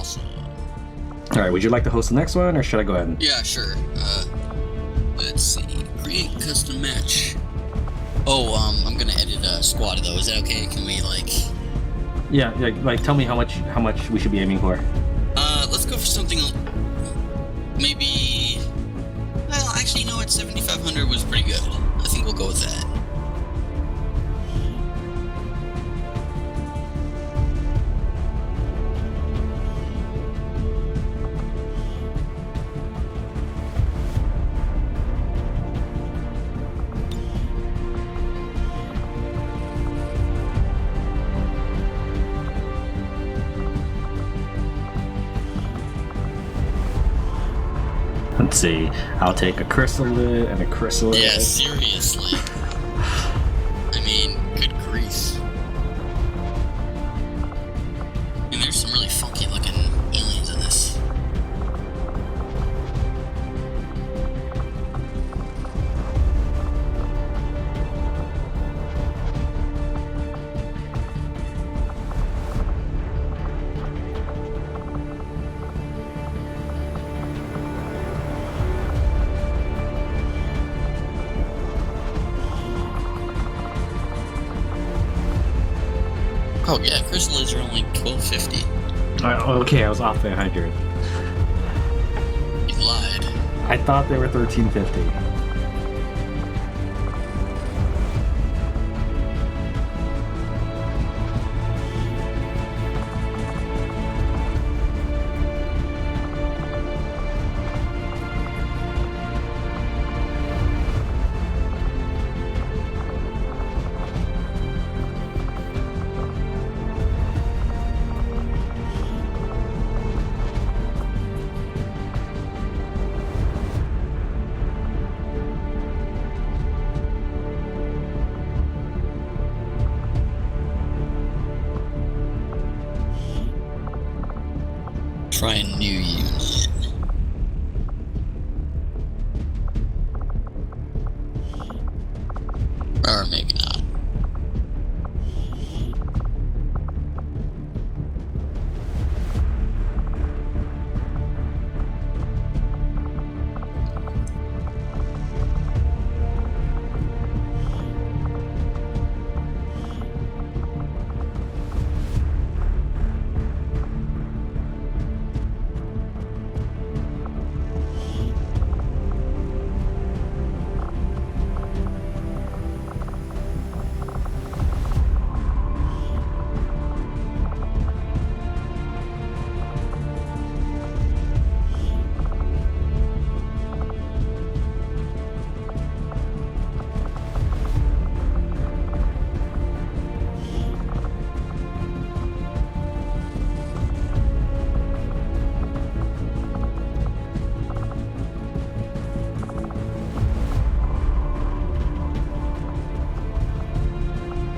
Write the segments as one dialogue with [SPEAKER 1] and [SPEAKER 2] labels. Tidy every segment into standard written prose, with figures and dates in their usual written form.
[SPEAKER 1] awesome.
[SPEAKER 2] All right, would you like to host the next one, or should I go ahead?
[SPEAKER 1] Yeah, sure. Let's see. Create custom match. Oh, I'm gonna edit a squad though. Is that okay? Can we
[SPEAKER 2] Yeah, like tell me how much we should be aiming for.
[SPEAKER 1] Let's go for something. Maybe. Well, actually, you know what? 7,500 was pretty good. I think we'll go with that.
[SPEAKER 2] Let's see. I'll take a Chryssalid and a Chryssalid.
[SPEAKER 1] Yeah, seriously. I mean, good grief. And there's some really funky looking aliens in this. Oh yeah, Chrysalids are only 1250.
[SPEAKER 2] Okay, I was off by 100.
[SPEAKER 1] You lied.
[SPEAKER 2] I thought they were 1350.
[SPEAKER 1] Try a new unit. Or maybe not.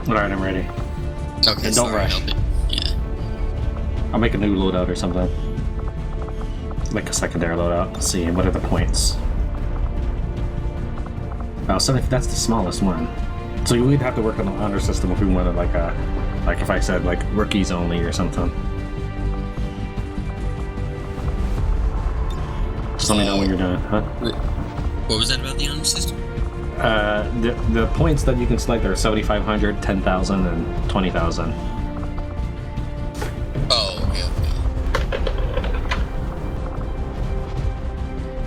[SPEAKER 2] Alright, I'm ready.
[SPEAKER 1] Okay,
[SPEAKER 2] And don't rush.
[SPEAKER 1] Yeah.
[SPEAKER 2] I'll make a new loadout or something. Make a secondary loadout. Let's see, what are the points? Oh, that's the smallest one. So we'd have to work on the honor system if we wanted like if I said like rookies only or something. Just let me know when you're done, huh?
[SPEAKER 1] What was that about the honor system?
[SPEAKER 2] The points that you can select are 7,500, 10,000, and 20,000.
[SPEAKER 1] Oh, okay.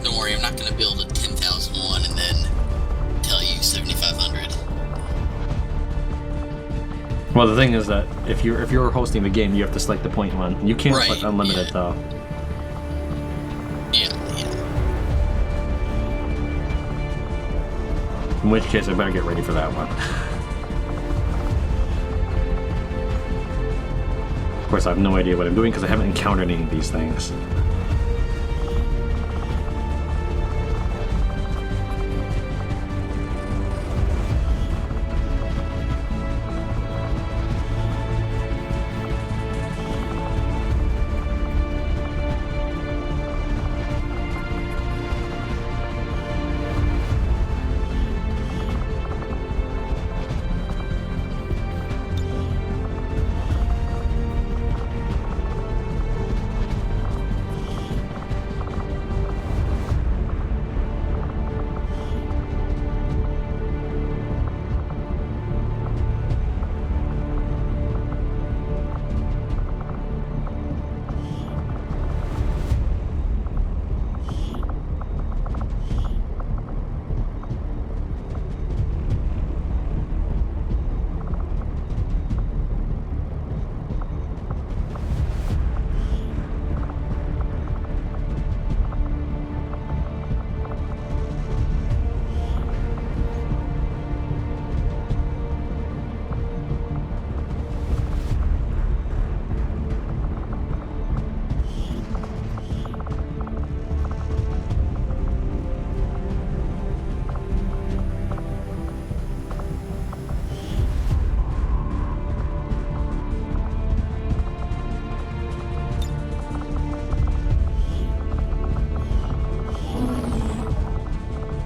[SPEAKER 1] Don't worry, I'm not going to build a 10,001 and then tell you 7,500.
[SPEAKER 2] Well, the thing is that if you're hosting the game, you have to select the point one. You can't
[SPEAKER 1] Right,
[SPEAKER 2] select unlimited though.
[SPEAKER 1] Yeah.
[SPEAKER 2] In which case, I better get ready for that one. Of course, I have no idea what I'm doing because I haven't encountered any of these things.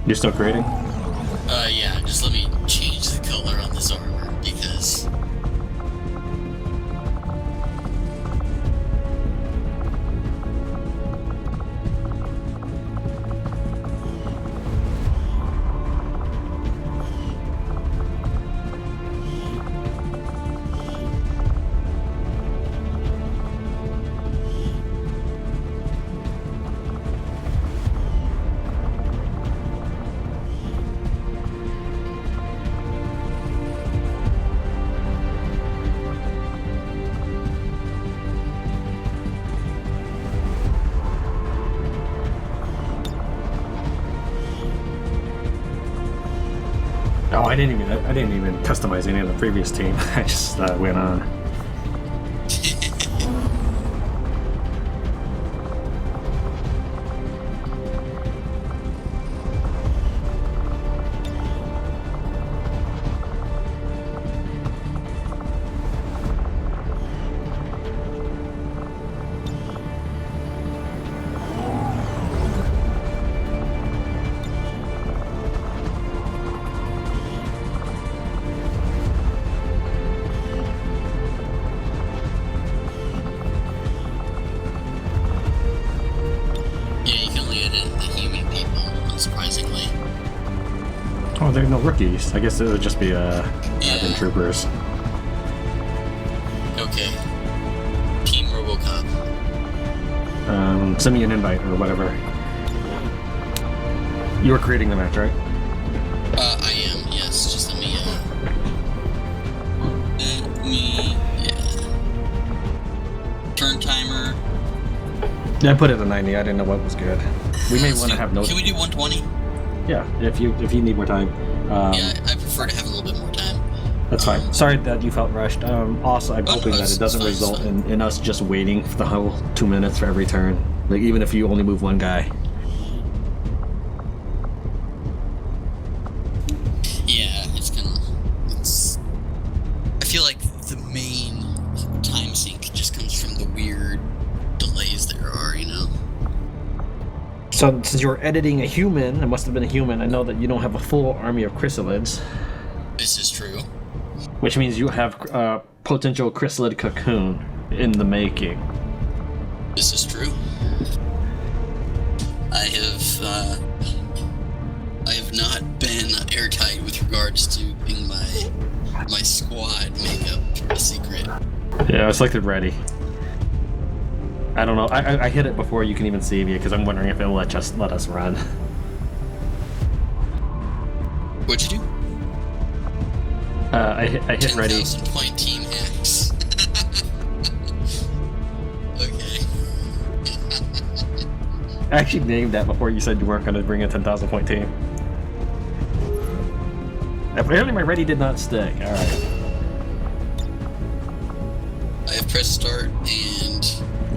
[SPEAKER 2] You're still creating?
[SPEAKER 1] Yeah, just let me change the color on this armor, because...
[SPEAKER 2] Oh, I didn't even customize any of the previous team. I just went on. Oh, there are no rookies. I guess it would just be admin troopers.
[SPEAKER 1] Okay. Team RoboCop.
[SPEAKER 2] Send me an invite or whatever. You were creating the match, right?
[SPEAKER 1] I am, yes. Just let me, yeah. Turn timer.
[SPEAKER 2] Yeah, I put it at 90. I didn't know what was good. We may want to have no...
[SPEAKER 1] Can we do 120?
[SPEAKER 2] Yeah, if you need more time.
[SPEAKER 1] Yeah, I prefer to have a little bit more time.
[SPEAKER 2] That's fine. Sorry that you felt rushed. Also, I'm hoping that it doesn't result in us just waiting for the whole 2 minutes for every turn. Like, even if you only move one guy.
[SPEAKER 1] Yeah, it's I feel like the main time sink just comes from the weird delays there are, you know?
[SPEAKER 2] So, since you're editing a human, it must have been a human, I know that you don't have a full army of Chrysalids.
[SPEAKER 1] This is true.
[SPEAKER 2] Which means you have potential Chryssalid cocoon in the making.
[SPEAKER 1] This is true. I have not been airtight with regards to being my squad makeup a secret.
[SPEAKER 2] Yeah, it's like they're ready. I don't know. I hit it before you can even see me because I'm wondering if it'll let us run.
[SPEAKER 1] What'd you do?
[SPEAKER 2] I hit ready.
[SPEAKER 1] 10,000 point team hacks. Okay.
[SPEAKER 2] I actually named that before you said you weren't going to bring a 10,000 point team. Apparently my ready did not stick. Alright.
[SPEAKER 1] I have pressed start and...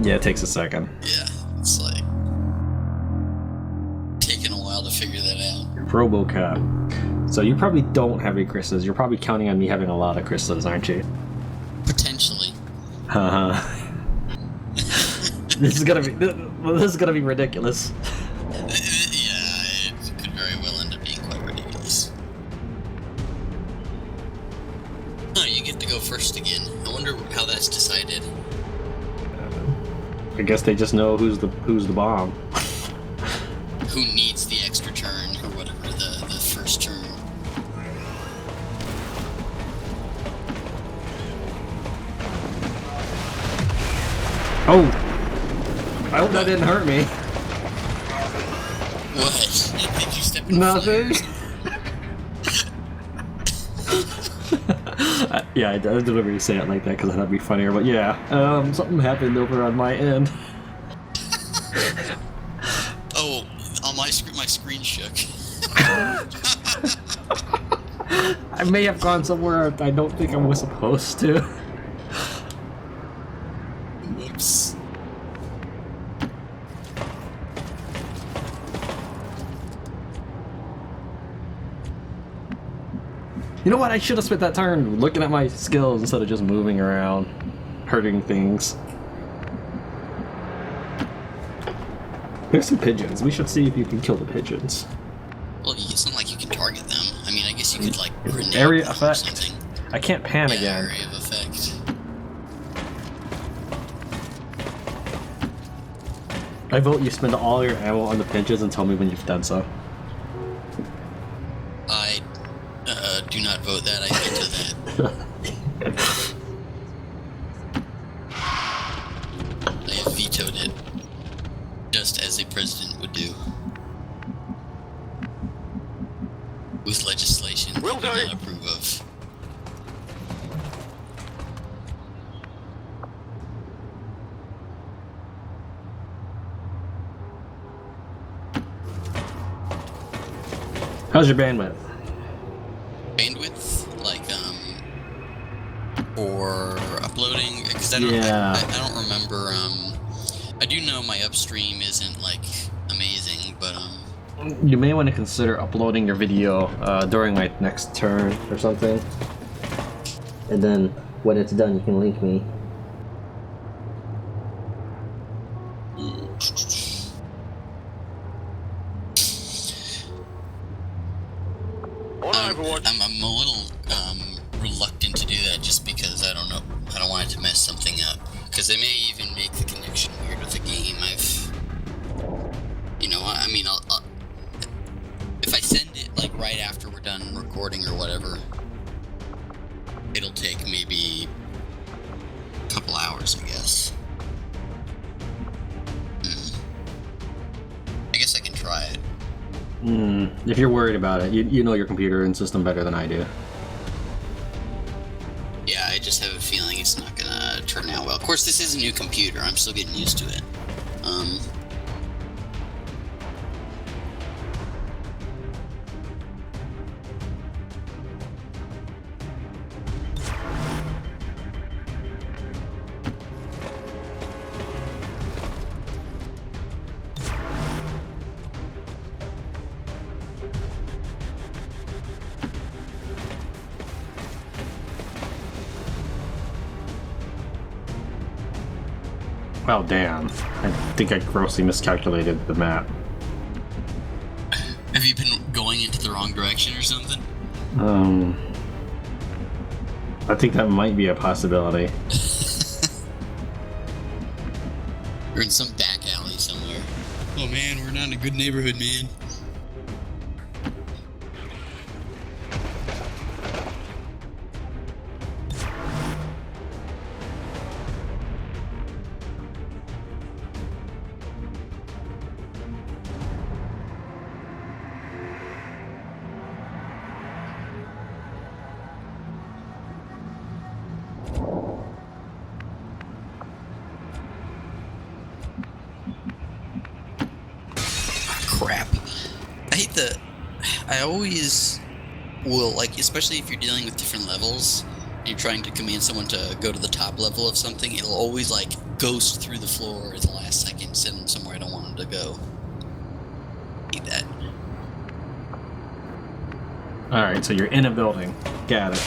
[SPEAKER 2] Yeah, it takes a second.
[SPEAKER 1] Yeah, it's like... taking a while to figure that out.
[SPEAKER 2] RoboCop. So you probably don't have any Chrysalids. You're probably counting on me having a lot of Chrysalids, aren't you?
[SPEAKER 1] Potentially.
[SPEAKER 2] This is gonna be ridiculous.
[SPEAKER 1] Yeah, it could very well end up being quite ridiculous. Oh, you get to go first again. I wonder how that's decided.
[SPEAKER 2] I guess they just know who's the bomb.
[SPEAKER 1] Who needs the extra turn or whatever the first turn.
[SPEAKER 2] Oh! I hope that didn't hurt me.
[SPEAKER 1] What? Did you step in
[SPEAKER 2] Nothing. Yeah, I deliberately say it like that because that'd be funnier. But yeah, something happened over on my end.
[SPEAKER 1] Oh, on my screen shook.
[SPEAKER 2] I may have gone somewhere I don't think I was supposed to.
[SPEAKER 1] Whoops.
[SPEAKER 2] You know what? I should have spent that turn looking at my skills instead of just moving around, hurting things. There's some pigeons. We should see if you can kill the pigeons.
[SPEAKER 1] Well, could like grenade
[SPEAKER 2] area
[SPEAKER 1] them or
[SPEAKER 2] effect.
[SPEAKER 1] something.
[SPEAKER 2] I can't pan
[SPEAKER 1] Yeah,
[SPEAKER 2] again.
[SPEAKER 1] area of effect.
[SPEAKER 2] I vote you spend all your ammo on the pinches and tell me when you've done so.
[SPEAKER 1] I do not vote that. I veto that. I have vetoed it, just as a president would do. With legislation that we do not approve of.
[SPEAKER 2] How's your bandwidth?
[SPEAKER 1] Bandwidth, like for uploading, because I don't,
[SPEAKER 2] Yeah.
[SPEAKER 1] I don't remember. I do know my upstream isn't like amazing, but
[SPEAKER 2] You may want to consider uploading your video during my next turn or something. And then when it's done, you can link me.
[SPEAKER 1] I'm a little reluctant to do that just because I don't know. I don't want it to mess something up. Because they may even make the connection weird with the game. I mean, I'll if I send it like right after we're done recording or whatever, it'll take maybe a couple hours, I guess. I guess I can try it.
[SPEAKER 2] If you're worried about it, you know your computer and system better than I do.
[SPEAKER 1] Yeah, I just have a feeling it's not gonna turn out well. Of course, this is a new computer. I'm still getting used to it.
[SPEAKER 2] Well, damn. I think I grossly miscalculated the map.
[SPEAKER 1] Have you been going into the wrong direction or something?
[SPEAKER 2] I think that might be a possibility.
[SPEAKER 1] We're in some back alley somewhere. Oh man, we're not in a good neighborhood, man. Crap. I always will, like, especially if you're dealing with different levels, and you're trying to command someone to go to the top level of something, it'll always, like, ghost through the floor at the last second, send them somewhere I don't want them to go. I hate that.
[SPEAKER 2] Alright, so you're in a building. Got it.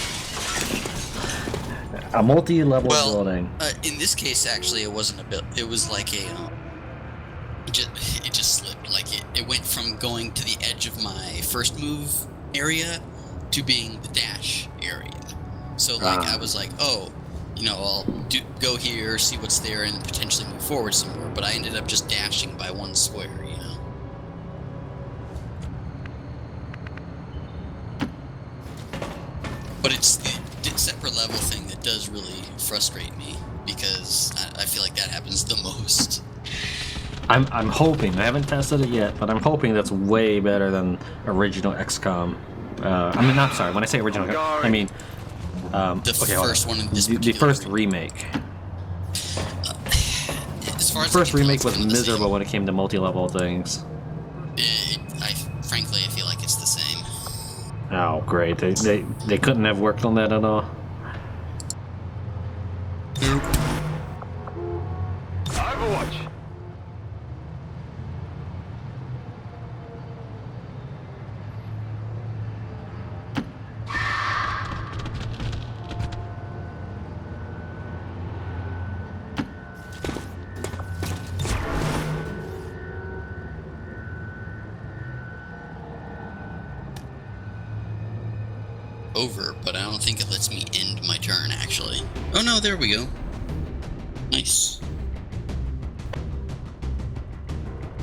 [SPEAKER 2] A multi-level building.
[SPEAKER 1] In this case, actually, it wasn't a building. It was like a, it just slipped. Like, it went from going to the edge of my first move area to being the dash area. So, like, I was like, oh, I'll go here, see what's there, and potentially move forward some more. But I ended up just dashing by one square, But it's the separate level thing that does really frustrate me, because I feel like that happens the most.
[SPEAKER 2] I'm hoping, I haven't tested it yet, but I'm hoping that's way better than original XCOM. I'm sorry, when I say original, I mean...
[SPEAKER 1] the first one in this
[SPEAKER 2] the first remake.
[SPEAKER 1] As far as
[SPEAKER 2] the first remake was miserable when it came to multi-level things.
[SPEAKER 1] Frankly, I feel like it's the same.
[SPEAKER 2] Oh, great. They couldn't have worked on that at all.
[SPEAKER 1] Nope.
[SPEAKER 3] Overwatch.
[SPEAKER 1] over, but I don't think it lets me end my turn, actually. Oh no, there we go. Nice.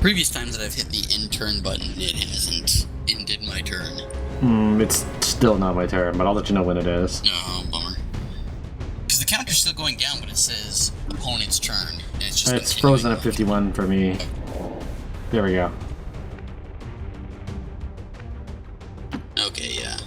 [SPEAKER 1] Previous times that I've hit the end turn button, it hasn't ended my turn.
[SPEAKER 2] It's still not my turn, but I'll let you know when it is.
[SPEAKER 1] Oh, bummer. Because the counter's still going down, but it says opponent's turn, and it's just
[SPEAKER 2] It's frozen at 51 for me. There we go.
[SPEAKER 1] Okay, yeah.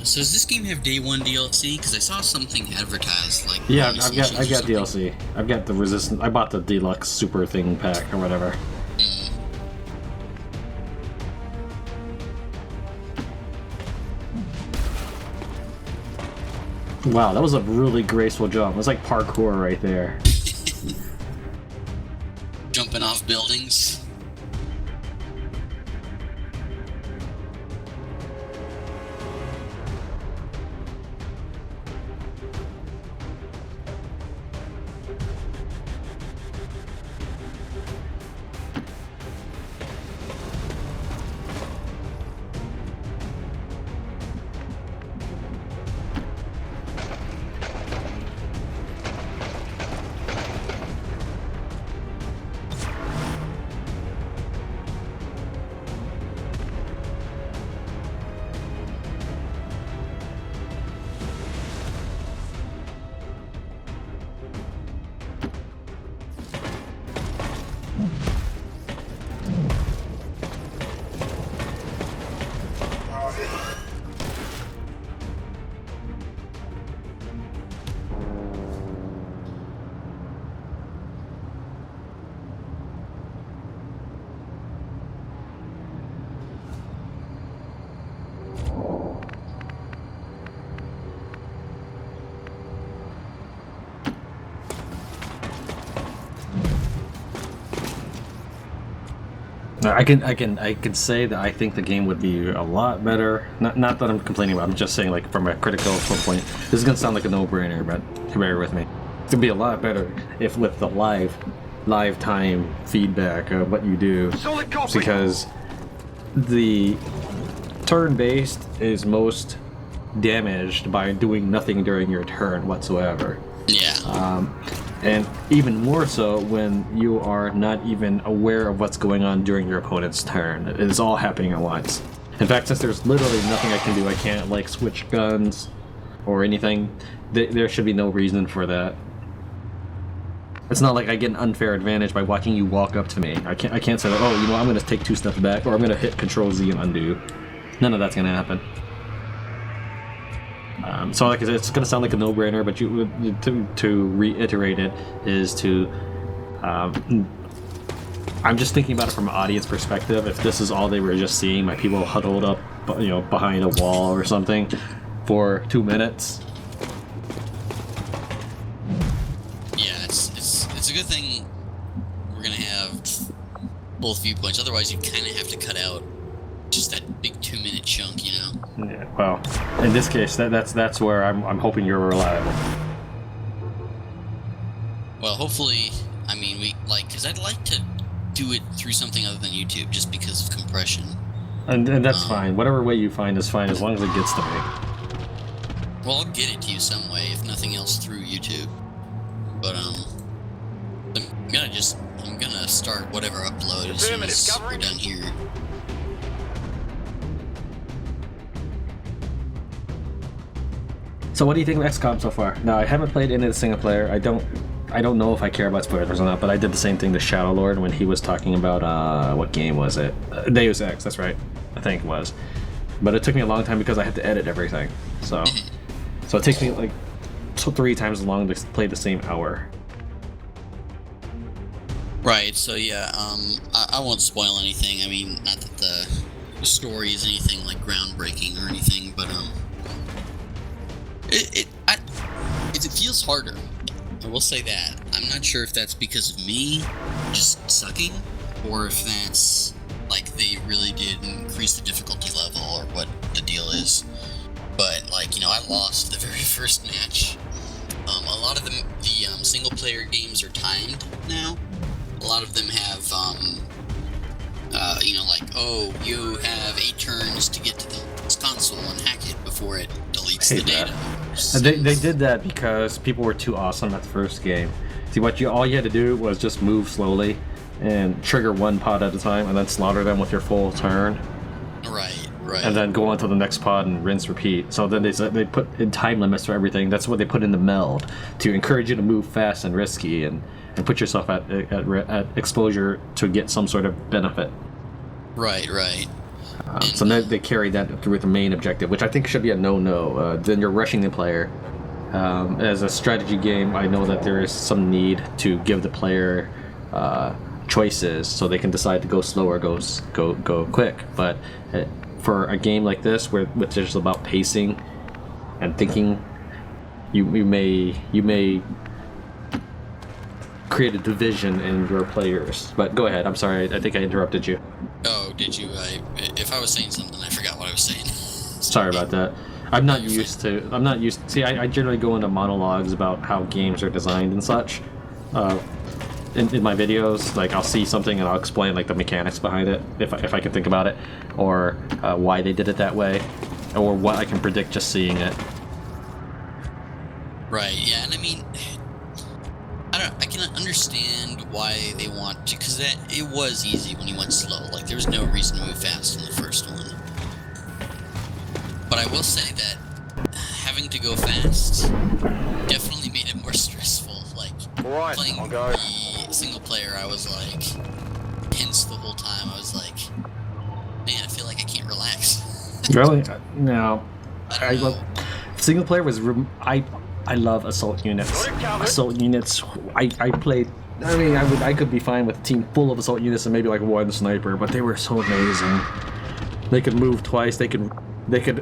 [SPEAKER 1] So does this game have day one DLC? Because I saw something advertised like.
[SPEAKER 2] Yeah, I've got DLC. I've got the Resistance. I bought the deluxe super thing pack or whatever. Wow, that was a really graceful jump. It was like parkour right there.
[SPEAKER 1] Jumping off buildings.
[SPEAKER 2] I can say that I think the game would be a lot better. Not that I'm complaining about. I'm just saying, like, from a critical point. This is gonna sound like a no-brainer, but bear with me. It'd be a lot better if with the live time feedback of what you do, because the turn-based is most damaged by doing nothing during your turn whatsoever.
[SPEAKER 1] Yeah.
[SPEAKER 2] And even more so when you are not even aware of what's going on during your opponent's turn. It is all happening at once. In fact, since there's literally nothing I can do, I can't, like, switch guns or anything, there should be no reason for that. It's not like I get an unfair advantage by watching you walk up to me. I can't say, oh, you know, I'm going to take 2 steps back, or I'm going to hit Control-Z and undo. None of that's going to happen. So, like I said, it's going to sound like a no-brainer, but to reiterate it is to... I'm just thinking about it from an audience perspective. If this is all they were just seeing, my people huddled up, you know, behind a wall or something for 2 minutes.
[SPEAKER 1] Yeah, it's a good thing we're gonna have both viewpoints. Otherwise, you kind of have to cut out just that big 2-minute chunk, you know.
[SPEAKER 2] Yeah, well, in this case, that's where I'm hoping you're reliable.
[SPEAKER 1] Well, hopefully, I mean, because I'd like to do it through something other than YouTube, just because of compression.
[SPEAKER 2] And that's fine. Whatever way you find is fine, as long as it gets to me.
[SPEAKER 1] Well, I'll get it to you some way, if nothing else, through YouTube. But I'm gonna start whatever upload as soon as we're done here.
[SPEAKER 2] So what do you think of XCOM so far? Now, I haven't played any of the single player. I don't know if I care about spoilers or not, but I did the same thing to Shadow Lord when he was talking about, what game was it? Deus Ex, that's right. I think it was. But it took me a long time because I had to edit everything. So it takes me, like, 3 times as long to play the same hour.
[SPEAKER 1] Right, so yeah, I won't spoil anything. I mean, not that the story is anything, like, groundbreaking or anything, but, it feels harder. I will say that. I'm not sure if that's because of me just sucking, or if that's, like, they really did increase the difficulty level, or what the deal is. But, like, you know, I lost the very first match. A lot of the single-player games are timed now, a lot of them have, you know, like, oh, you have 8 turns to get to this console and hack it before it deletes the data.
[SPEAKER 2] And they did that because people were too awesome at the first game. See, all you had to do was just move slowly and trigger one pod at a time, and then slaughter them with your full turn.
[SPEAKER 1] Right.
[SPEAKER 2] And then go on to the next pod and rinse, repeat. So then they put in time limits for everything. That's what they put in the meld to encourage you to move fast and risky and put yourself at exposure to get some sort of benefit.
[SPEAKER 1] Right.
[SPEAKER 2] So then they carried that through with the main objective, which I think should be a no-no. Then you're rushing the player. As a strategy game, I know that there is some need to give the player choices so they can decide to go slow or go quick. But for a game like this, which is about pacing and thinking, you may create a division in your players. But go ahead. I'm sorry. I think I interrupted you.
[SPEAKER 1] Oh, did you? If I was saying something, I forgot what I was saying.
[SPEAKER 2] Sorry about that. I'm not used to. See, I generally go into monologues about how games are designed and such. In my videos, like I'll see something and I'll explain like the mechanics behind it, if I can think about it, or why they did it that way, or what I can predict just seeing it.
[SPEAKER 1] Right. Yeah, and I mean, I can understand why they want to, because it was easy when you went slow. Like there was no reason to move fast in the first one. But I will say that having to go fast definitely made it more stressful. Like playing the single player, I was like tense the whole time. I was like, man, I feel like I can't relax.
[SPEAKER 2] Really? No.
[SPEAKER 1] I love
[SPEAKER 2] single player was. I love assault units. Assault units. I played. I mean, I could be fine with a team full of assault units and maybe like one sniper, but they were so amazing. They could move twice. They could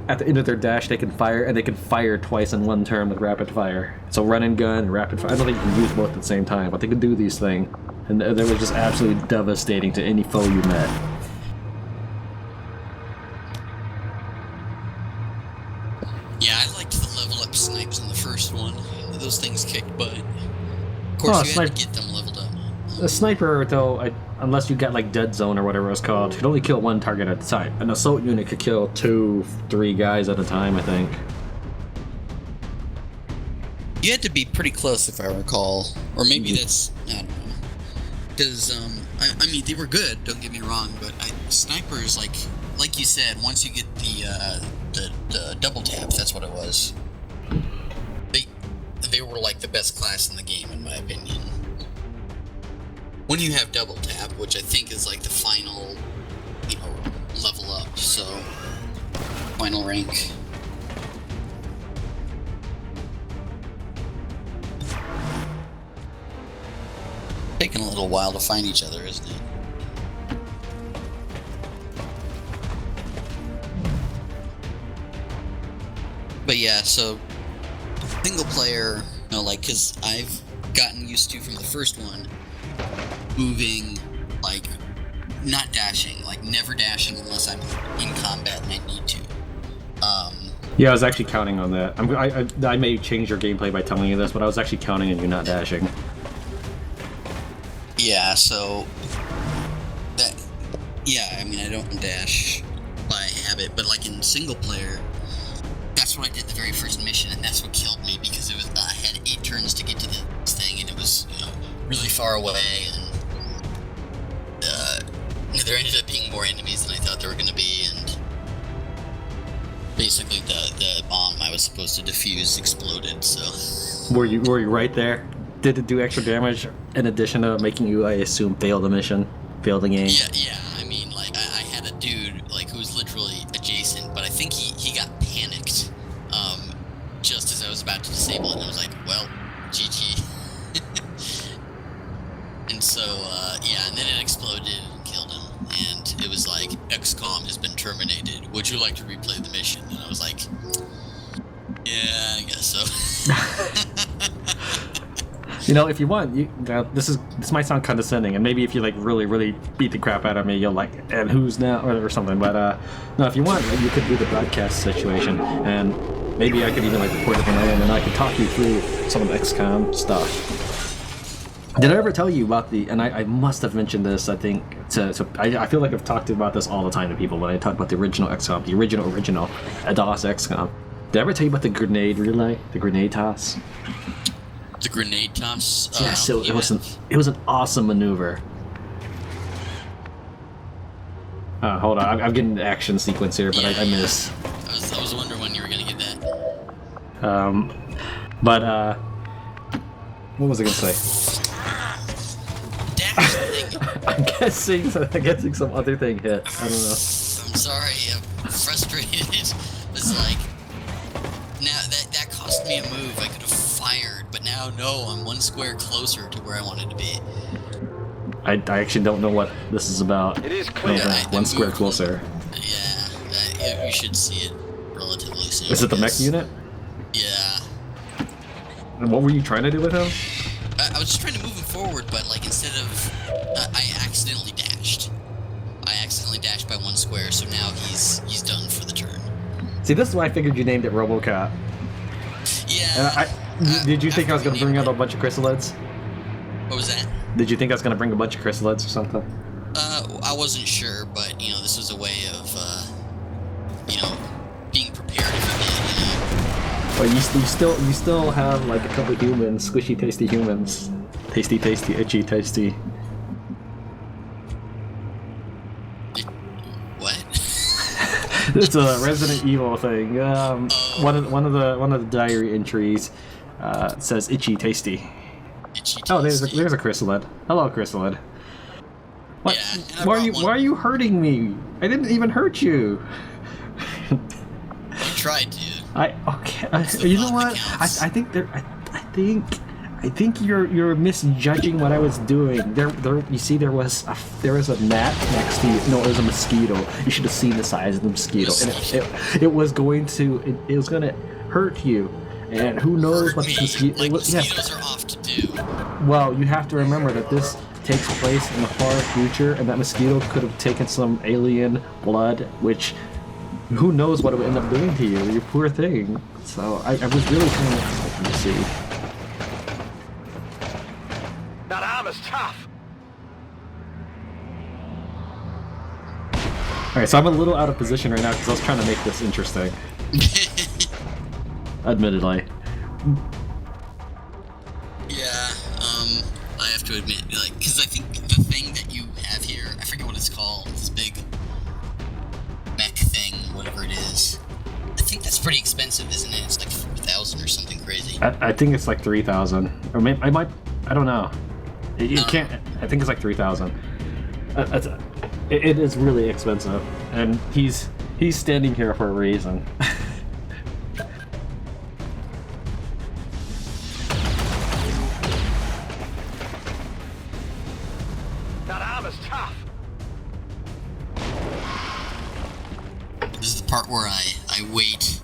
[SPEAKER 2] at the end of their dash they can fire, and they can fire twice in one turn with rapid fire. So run and gun, rapid fire. I don't think you can use both at the same time, but they could do these things, and they were just absolutely devastating to any foe you met.
[SPEAKER 1] Yeah, I liked the level up snipes in the first one. Those things kicked butt. Of course, you had to get them leveled up.
[SPEAKER 2] A sniper, though, unless you got like dead zone or whatever it's called, could only kill one target at a time. An assault unit could kill 2-3 guys at a time, I think.
[SPEAKER 1] You had to be pretty close, if I recall, or maybe that's, I don't know. Because I mean, they were good. Don't get me wrong, but snipers, like you said, once you get the double taps, that's what it was. They were like the best class in the game, in my opinion. When you have double tap, which I think is like the final, level up, so final rank. Taking a little while to find each other, isn't it? But yeah, so single player, because I've gotten used to from the first one, moving, like, not dashing, like never dashing unless I'm in combat and I need to.
[SPEAKER 2] Yeah, I was actually counting on that. I may change your gameplay by telling you this, but I was actually counting on you not dashing.
[SPEAKER 1] Yeah, so I mean, I don't dash by habit, but like in single player, that's what I did the very first mission, and that's what killed me, because I had 8 turns to get to this thing, and it was really far away, and there ended up being more enemies than I thought there were going to be, and basically the bomb I was supposed to defuse exploded. So
[SPEAKER 2] were you right there? Did it do extra damage in addition to making you, I assume, fail the mission, fail the game?
[SPEAKER 1] Yeah. I mean, like I had a dude who was literally adjacent, but I think he got panicked just as I was about to disable it, and I was like, well, GG. And so and then it exploded and killed him, and it was like, XCOM has been terminated. Would you like to replay the mission? And I was like, yeah, I guess so.
[SPEAKER 2] If you want, this might sound condescending, and maybe if you really beat the crap out of me, you'll and who's now or something. But no, if you want, you could do the broadcast situation, and maybe I could even record it on my own, and I could talk you through some of the XCOM stuff. Did I ever tell you about the? And I must have mentioned this. I think I feel like I've talked about this all the time to people when I talk about the original XCOM, the original DOS XCOM. Did I ever tell you about the grenade relay, the grenade toss?
[SPEAKER 1] The grenade toss.
[SPEAKER 2] Yeah, so it was an awesome maneuver. Hold on, I'm getting the action sequence here, but I missed.
[SPEAKER 1] I was wondering when you were gonna get that.
[SPEAKER 2] But what was I gonna say?
[SPEAKER 1] Dash thing.
[SPEAKER 2] I'm guessing some other thing hit. I don't know.
[SPEAKER 1] I'm sorry, I'm frustrated. It's like now that cost me a move. I could have fired, but now no, I'm one square closer to where I wanted to be.
[SPEAKER 2] I actually don't know what this is about.
[SPEAKER 3] It is clear.
[SPEAKER 2] One square closer.
[SPEAKER 1] Yeah, you should see it relatively soon.
[SPEAKER 2] Is it the mech unit?
[SPEAKER 1] Yeah.
[SPEAKER 2] And what were you trying to do with him?
[SPEAKER 1] I was just trying to move him forward, but like instead of, I accidentally dashed. I accidentally dashed by one square, so now he's done for the turn.
[SPEAKER 2] See, this is why I figured you named it RoboCop.
[SPEAKER 1] Yeah.
[SPEAKER 2] And did you think I was going to bring out a bunch of Chrysalids?
[SPEAKER 1] What was that?
[SPEAKER 2] Did you think I was going to bring a bunch of Chrysalids or something?
[SPEAKER 1] I wasn't sure, but this was a way of, being prepared if it did,
[SPEAKER 2] But you still have like a couple humans, squishy, tasty humans, tasty, itchy, tasty.
[SPEAKER 1] What?
[SPEAKER 2] It's a Resident Evil thing. One of the diary entries says itchy, tasty.
[SPEAKER 1] Itchy,
[SPEAKER 2] Oh, there's
[SPEAKER 1] tasty.
[SPEAKER 2] a Chryssalid. Hello, Chryssalid. What?
[SPEAKER 1] Yeah,
[SPEAKER 2] Why are you hurting me? I didn't even hurt you.
[SPEAKER 1] You tried to.
[SPEAKER 2] You know what?
[SPEAKER 1] Counts.
[SPEAKER 2] I think you're misjudging what I was doing. You see, there was a gnat next to you. No, it was a mosquito. You should have seen the size of the mosquito, and it was going to hurt you. And who knows what the mosquito?
[SPEAKER 1] Like mosquitoes are off to do.
[SPEAKER 2] Well, you have to remember that this takes place in the far future, and that mosquito could have taken some alien blood, which who knows what it would end up doing to you, you poor thing. So I was really trying to see.
[SPEAKER 3] That armor's tough.
[SPEAKER 2] Alright, so I'm a little out of position right now because I was trying to make this interesting. Admittedly.
[SPEAKER 1] Yeah, I have to admit, because I think the thing that you have here, I forget what it's called, this big mech thing, whatever it is. I think that's pretty expensive, isn't it? It's like 4,000 or something crazy.
[SPEAKER 2] I think it's like 3,000. Or maybe I don't know. You can't. I think it's like 3,000. It is really expensive, and he's standing here for a reason.
[SPEAKER 3] That armor's tough.
[SPEAKER 1] This is the part where I wait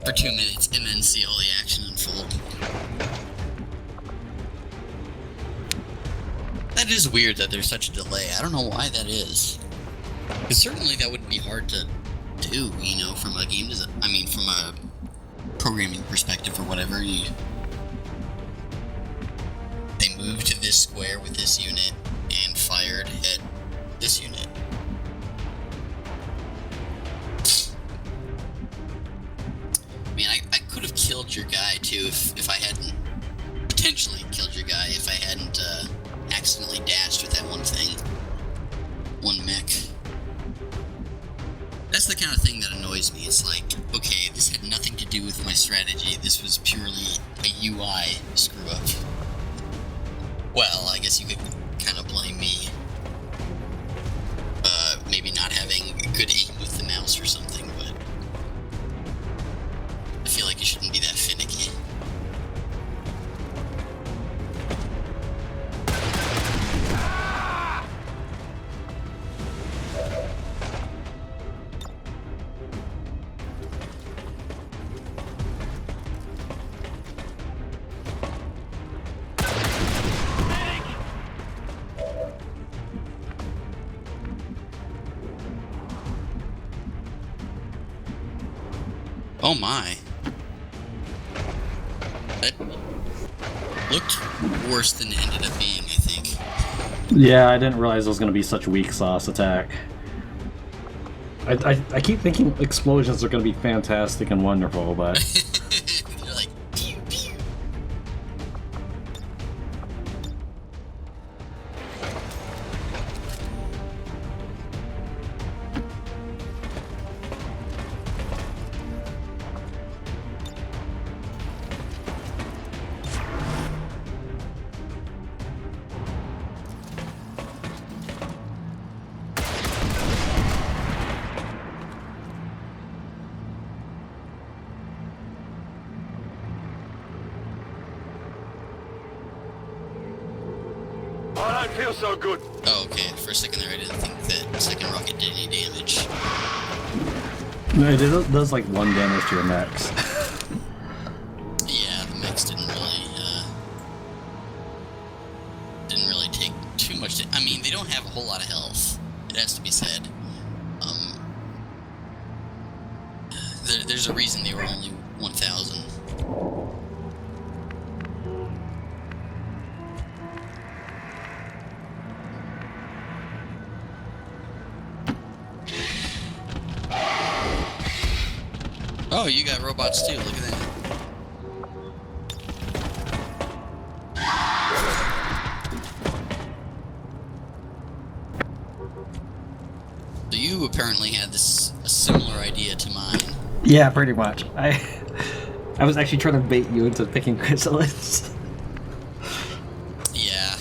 [SPEAKER 1] for 2 minutes and then see all the action unfold. That is weird that there's such a delay. I don't know why that is. Because certainly that wouldn't be hard to do, from a game design. I mean, from a programming perspective or whatever. They moved to this square with this unit and fired at this unit. I mean, I could have killed your guy too if I hadn't potentially killed your guy if I hadn't accidentally dashed with that one thing. One mech. That's the kind of thing that annoys me. It's like, okay, this had nothing to do with my strategy. This was purely a UI screw up. Well, I guess you could kind of blame me. Maybe not having good aim with the mouse or something, but I feel like you shouldn't be that finicky. Oh my. Looked worse than it ended up being, I think.
[SPEAKER 2] Yeah, I didn't realize it was going to be such a weak sauce attack. I keep thinking explosions are going to be fantastic and wonderful, but...
[SPEAKER 1] They're like, pew, pew.
[SPEAKER 3] I don't feel so good.
[SPEAKER 1] Oh, okay. For a second there, I didn't think that second rocket did any damage.
[SPEAKER 2] No, it does like 1 damage to your mechs.
[SPEAKER 1] Yeah, the mechs didn't really take too much. I mean, they don't have a whole lot of health. It has to be said. There's a reason they were only 1,000. Oh, you got robots too. Look at that. So you apparently had a similar idea to mine.
[SPEAKER 2] Yeah, pretty much. I was actually trying to bait you into picking Chrysalids.
[SPEAKER 1] Yeah.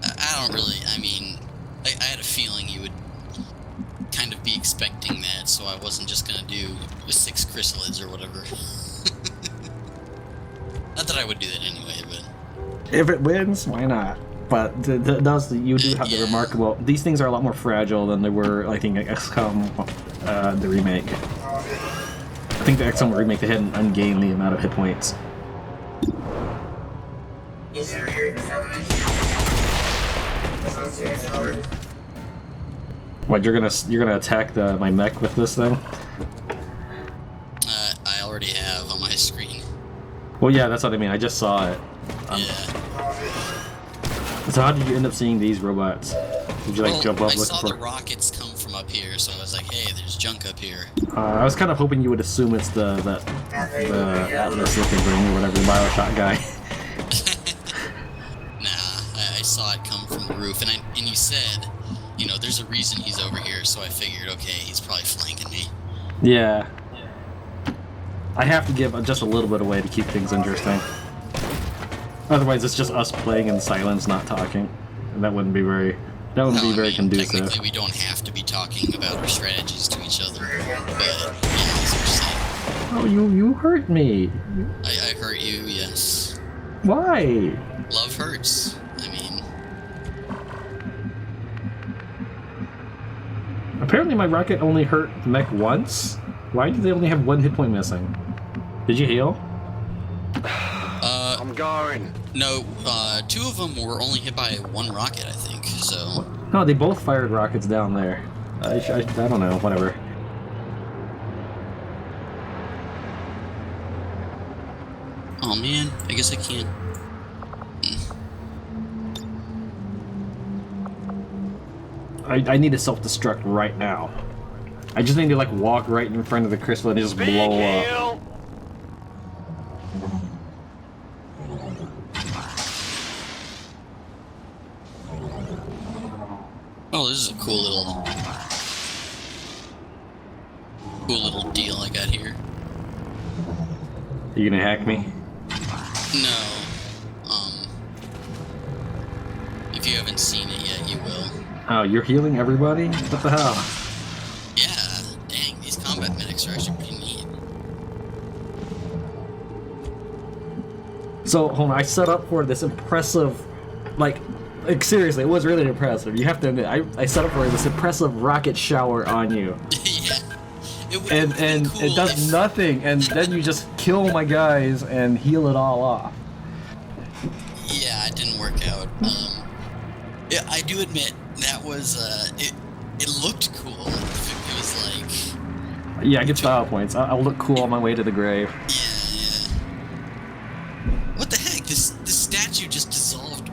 [SPEAKER 1] I don't really... I mean, I had a feeling you would kind of be expecting that, so I wasn't just gonna do 6 Chrysalids or whatever. Not that I would do that anyway, but...
[SPEAKER 2] If it wins, why not? But you do have the remarkable... These things are a lot more fragile than they were, I think, XCOM, the remake. I think the XCOM remake, they hadn't ungained the amount of hit points. What, you're gonna attack my mech with this thing?
[SPEAKER 1] I already have on my screen.
[SPEAKER 2] Well, yeah, that's what I mean. I just saw it.
[SPEAKER 1] Yeah.
[SPEAKER 2] So how did you end up seeing these robots? Did you like jump up
[SPEAKER 1] I
[SPEAKER 2] looking
[SPEAKER 1] saw
[SPEAKER 2] for?
[SPEAKER 1] the rockets come from up here, so I was like, "Hey, there's junk up here."
[SPEAKER 2] I was kind of hoping you would assume it's the Atlas looking thing or whatever, the Bioshock guy.
[SPEAKER 1] Nah, I saw it come from the roof, and you said, you know, there's a reason he's over here, so I figured, okay, he's probably flanking me.
[SPEAKER 2] Yeah. I have to give just a little bit away to keep things interesting. Otherwise, it's just us playing in silence, not talking, and that wouldn't be very. That wouldn't be very conducive.
[SPEAKER 1] Technically, we don't have to be talking about our strategies to each other, but yeah, as you're saying.
[SPEAKER 2] Oh, you hurt me.
[SPEAKER 1] I hurt you, yes.
[SPEAKER 2] Why?
[SPEAKER 1] Love hurts. I mean,
[SPEAKER 2] apparently my rocket only hurt the mech once. Why do they only have 1 hit point missing? Did you heal?
[SPEAKER 3] I'm going.
[SPEAKER 1] no, 2 of them were only hit by 1 rocket, I think, so...
[SPEAKER 2] No, they both fired rockets down there. I don't know, whatever.
[SPEAKER 1] Oh man, I guess I can't...
[SPEAKER 2] I need to self-destruct right now. I just need to like walk right in front of the Chryssalid and just
[SPEAKER 3] Big
[SPEAKER 2] blow up.
[SPEAKER 3] heal.
[SPEAKER 1] Oh, this is a cool little deal I got here.
[SPEAKER 2] You gonna hack me?
[SPEAKER 1] No. If you haven't seen it yet, you will.
[SPEAKER 2] Oh, you're healing everybody? What the hell?
[SPEAKER 1] Yeah, dang, these combat medics are actually pretty neat.
[SPEAKER 2] So, hold on, I set up for this impressive, like seriously, it was really impressive. You have to admit, I set up for this impressive rocket shower on you.
[SPEAKER 1] Yeah.
[SPEAKER 2] And
[SPEAKER 1] cool
[SPEAKER 2] it does nothing, and then you just kill my guys and heal it all off.
[SPEAKER 1] Yeah, it didn't work out. Yeah, I do admit that was it looked cool. It was like,
[SPEAKER 2] Yeah, I get style points. I'll look cool on my way to the grave.
[SPEAKER 1] yeah. What the heck? This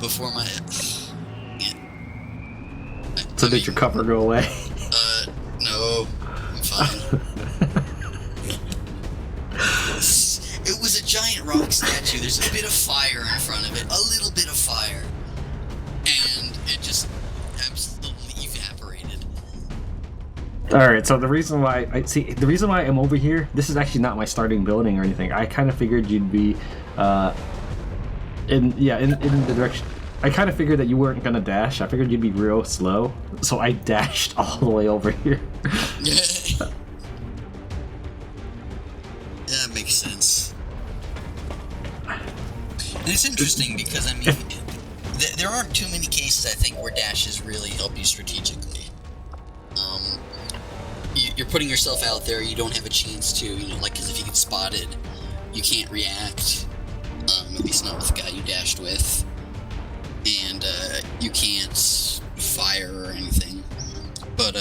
[SPEAKER 1] before my... Yeah.
[SPEAKER 2] So did your cover go away?
[SPEAKER 1] No. I'm fine. It was a giant rock statue. There's a bit of fire in front of it. A little bit of fire. And it just absolutely evaporated.
[SPEAKER 2] Alright, so the reason why I'm over here, this is actually not my starting building or anything. I kind of figured you'd be in the direction. I kind of figured that you weren't gonna dash. I figured you'd be real slow, so I dashed all the way over here.
[SPEAKER 1] Yeah, that makes sense. And it's interesting because, I mean, there aren't too many cases, I think, where dashes really help you strategically. You're putting yourself out there, you don't have a chance to, like, because if you get spotted, you can't react, at least not with the guy you dashed with, and you can't fire or anything, but,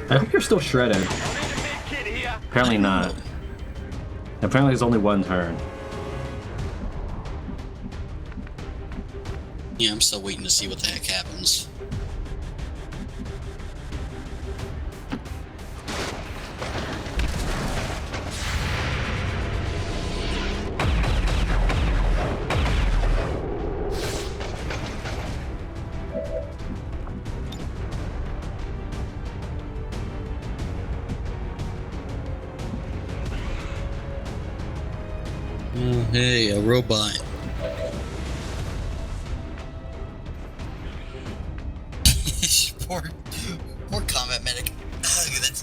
[SPEAKER 2] I hope you're still shredded. Apparently not. Apparently there's only one turn.
[SPEAKER 1] Yeah, I'm still waiting to see what the heck happens. Oh, hey, a robot. poor combat medic.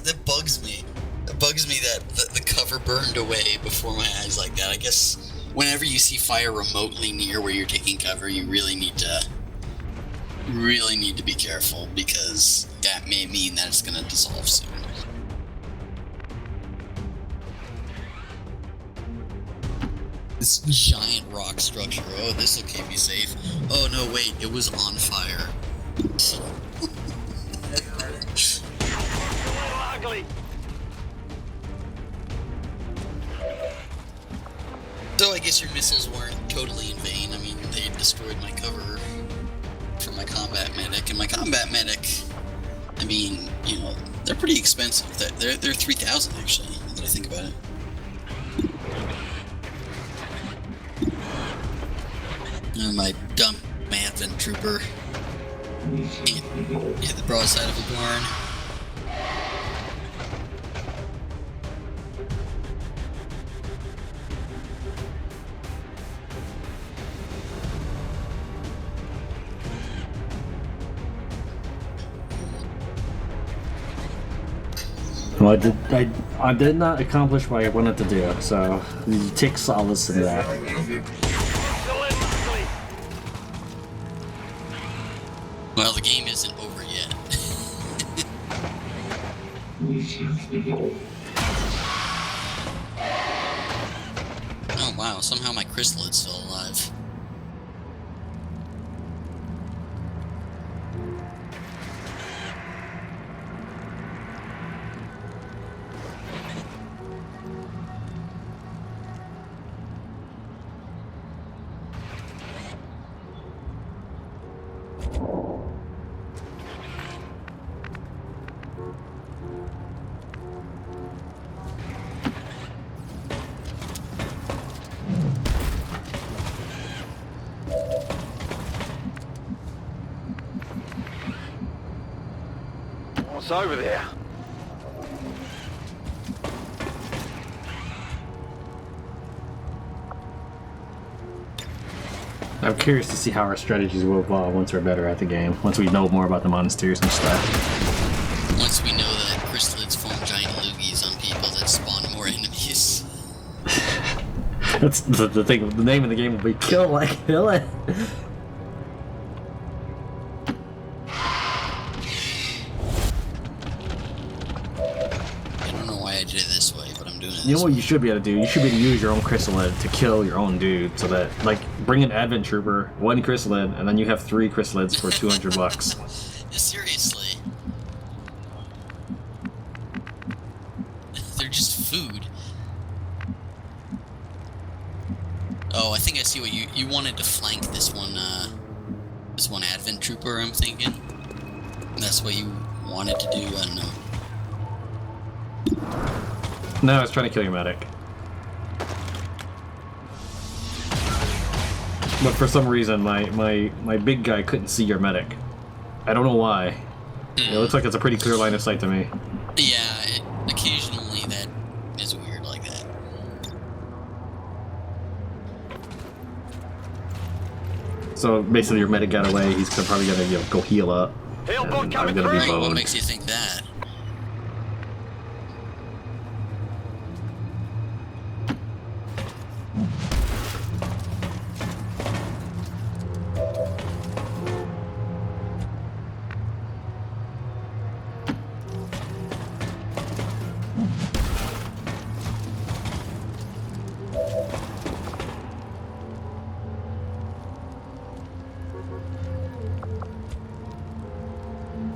[SPEAKER 1] That bugs me. It bugs me that the cover burned away before my eyes like that. I guess whenever you see fire remotely near where you're taking cover, you really need to be careful, because that may mean that it's gonna dissolve soon. This giant rock structure. Oh, this will keep me safe. Oh no, wait, it was on fire.
[SPEAKER 3] Ugly.
[SPEAKER 1] So I guess your missiles weren't totally in vain. I mean, they destroyed my cover for my combat medic, and my combat medic, I mean, they're pretty expensive. They're 3,000 actually, now that I think about it. My dumb advent trooper hit the broadside of a barn.
[SPEAKER 2] Well, I did not accomplish what I wanted to do, so you take solace in that.
[SPEAKER 1] Well, the game isn't over yet. Oh wow, somehow my Chryssalid's still alive.
[SPEAKER 3] What's over there?
[SPEAKER 2] I'm curious to see how our strategies will evolve once we're better at the game, once we know more about the monasteries and stuff.
[SPEAKER 1] Once we know that Chrysalids form giant loogies on people that spawn more enemies.
[SPEAKER 2] That's the thing. The name of the game will be Kill Like Kill It.
[SPEAKER 1] I don't know why I did it this way, but I'm doing it this
[SPEAKER 2] You know what
[SPEAKER 1] way.
[SPEAKER 2] you should be able to do? You should be able to use your own Chryssalid to kill your own dude, so that, like, bring an Advent Trooper, one Chryssalid, and then you have 3 Chrysalids for $200.
[SPEAKER 1] Seriously. They're just food. Oh, I think I see what you wanted to flank this one advent trooper, I'm thinking. That's what you wanted to do, I don't know.
[SPEAKER 2] No, I was trying to kill your medic. But for some reason, my big guy couldn't see your medic. I don't know why. It looks like it's a pretty clear line of sight to me.
[SPEAKER 1] Yeah, occasionally that is weird like that.
[SPEAKER 2] So basically, your medic got away. He's probably gonna go heal up.
[SPEAKER 3] Hail boat
[SPEAKER 2] I'm
[SPEAKER 3] coming
[SPEAKER 2] gonna be
[SPEAKER 3] through.
[SPEAKER 1] What
[SPEAKER 2] boned.
[SPEAKER 1] makes you think that?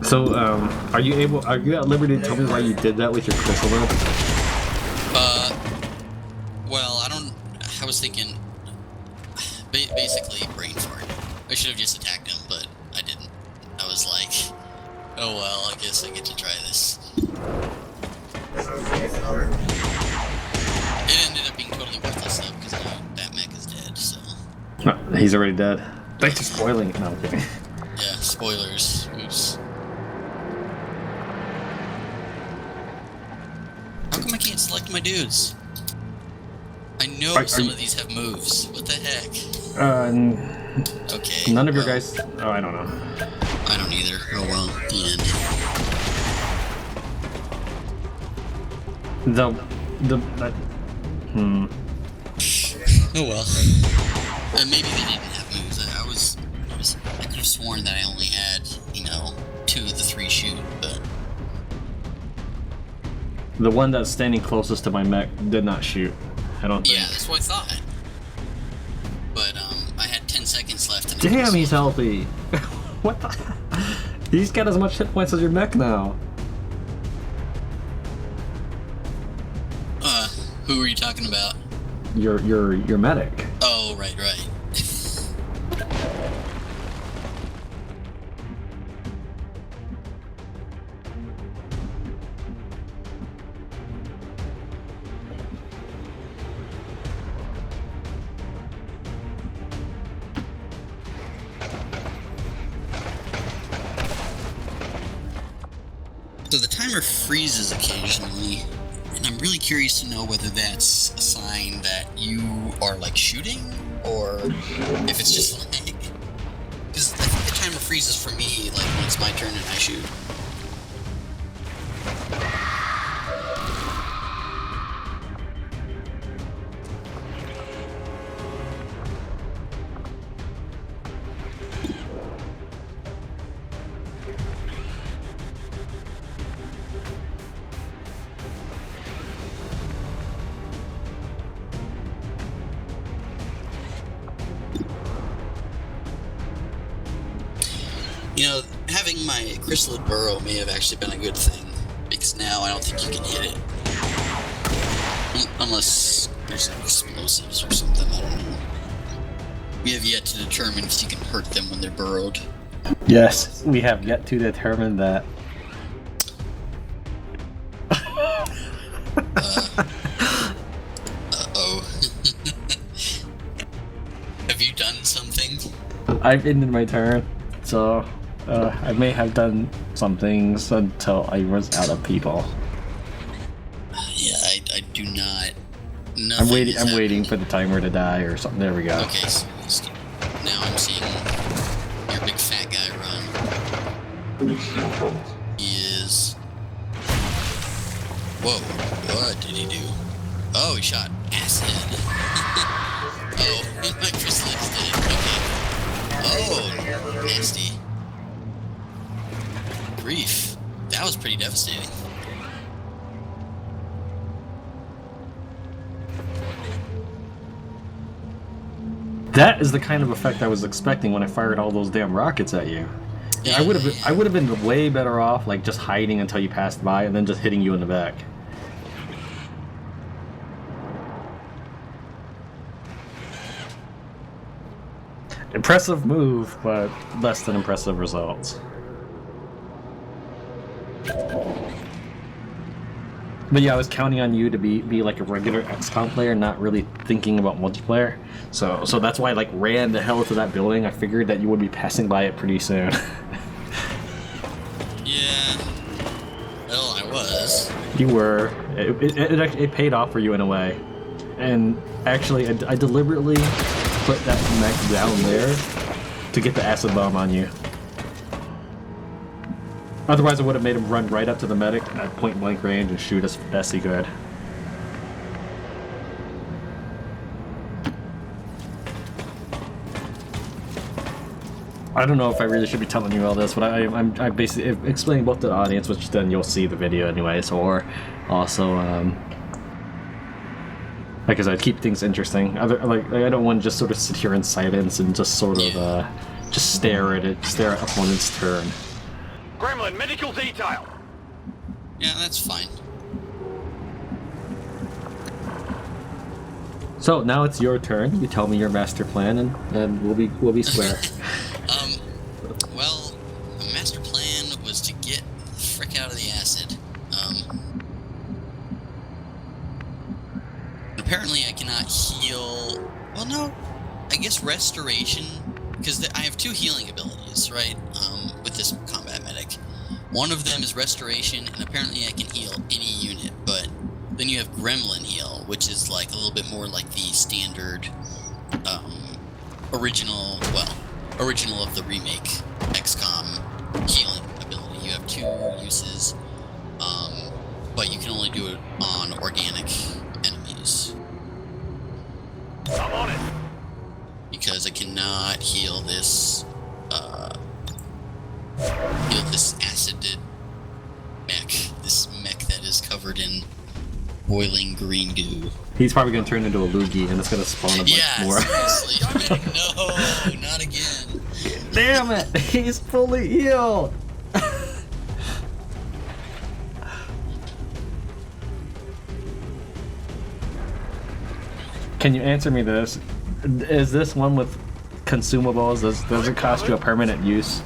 [SPEAKER 2] So, are you at liberty to tell me why you did that with your Chryssalid?
[SPEAKER 1] Well, I was thinking, basically, brain fart. I should have just attacked him, but I didn't. I was like, oh well, I guess I get to try this. It ended up being totally worthless though, because that mech is dead, so.
[SPEAKER 2] Oh, he's already dead. Thanks for spoiling it. No, I'm kidding.
[SPEAKER 1] Yeah, spoilers. Oops. How come I can't select my dudes? I know some of these have moves. What the heck? Okay.
[SPEAKER 2] None of your guys. Oh, I don't know.
[SPEAKER 1] I don't either. Oh well, the end. Oh well. Maybe they didn't have moves. I could have sworn that I only had, 2 of the 3 shoot, but.
[SPEAKER 2] The one that's standing closest to my mech did not shoot. I don't think.
[SPEAKER 1] Yeah, that's what I thought. But I had 10 seconds left. And
[SPEAKER 2] Damn, he's healthy. What the? He's got as much hit points as your mech now.
[SPEAKER 1] Who are you talking about?
[SPEAKER 2] Your medic.
[SPEAKER 1] Oh, right. So the timer freezes occasionally, and I'm really curious to know whether that's a sign that you are like shooting, or if it's just like, because I think the timer freezes for me like when it's my turn and I shoot. Having my Chryssalid burrow may have actually been a good thing, because now I don't think you can hit it. Unless there's explosives or something, I don't know. We have yet to determine if you can hurt them when they're burrowed.
[SPEAKER 2] Yes, we have yet to determine that.
[SPEAKER 1] Uh-oh. Have you done something?
[SPEAKER 2] I've ended my turn, so I may have done some things until I was out of people.
[SPEAKER 1] Yeah, I do not.
[SPEAKER 2] I'm waiting for the timer to die or something. There we go.
[SPEAKER 1] Okay, so now I'm seeing your big fat guy run. He is. Whoa! What did he do? Oh, he shot acid. Oh, my Chryssalid's dead. Okay. Oh, nasty. Grief. That was pretty devastating.
[SPEAKER 2] That is the kind of effect I was expecting when I fired all those damn rockets at you.
[SPEAKER 1] Yeah,
[SPEAKER 2] I would have been way better off like just hiding until you passed by and then just hitting you in the back. Impressive move, but less than impressive results. But yeah, I was counting on you to be like a regular XCOM player, not really thinking about multiplayer. So that's why I like ran the hell to that building. I figured that you would be passing by it pretty soon.
[SPEAKER 1] Yeah. Well, I was.
[SPEAKER 2] You were. It paid off for you in a way. And actually, I deliberately put that mech down there to get the acid bomb on you. Otherwise, I would have made him run right up to the medic at point blank range and shoot as best he could. I don't know if I really should be telling you all this, but I'm basically explaining both to the audience, which then you'll see the video anyways, or also, like I said, keep things interesting. I don't want to just sort of sit here in silence and just sort of just stare at opponent's turn.
[SPEAKER 3] Gremlin, medical detail.
[SPEAKER 1] Yeah, that's fine.
[SPEAKER 2] So now it's your turn. You tell me your master plan, and we'll be square.
[SPEAKER 1] Well, the master plan was to get the frick out of the acid. Apparently I cannot heal... Well, no. I guess restoration, because I have 2 healing abilities, right? With this combat medic. One of them is restoration, and apparently I can heal any unit, but then you have Gremlin heal, which is like a little bit more like the standard, original of the remake XCOM healing ability. You have 2 uses, but you can only do it on organic enemies.
[SPEAKER 3] I'm on it.
[SPEAKER 1] Because I cannot heal this acided mech that is covered in boiling green goo.
[SPEAKER 2] He's probably going to turn into a loogie, and it's going to spawn a bunch more.
[SPEAKER 1] Seriously. No, not again.
[SPEAKER 2] Damn it! He's fully healed! Can you answer me this? Is this one with consumables? Does it cost you a permanent use?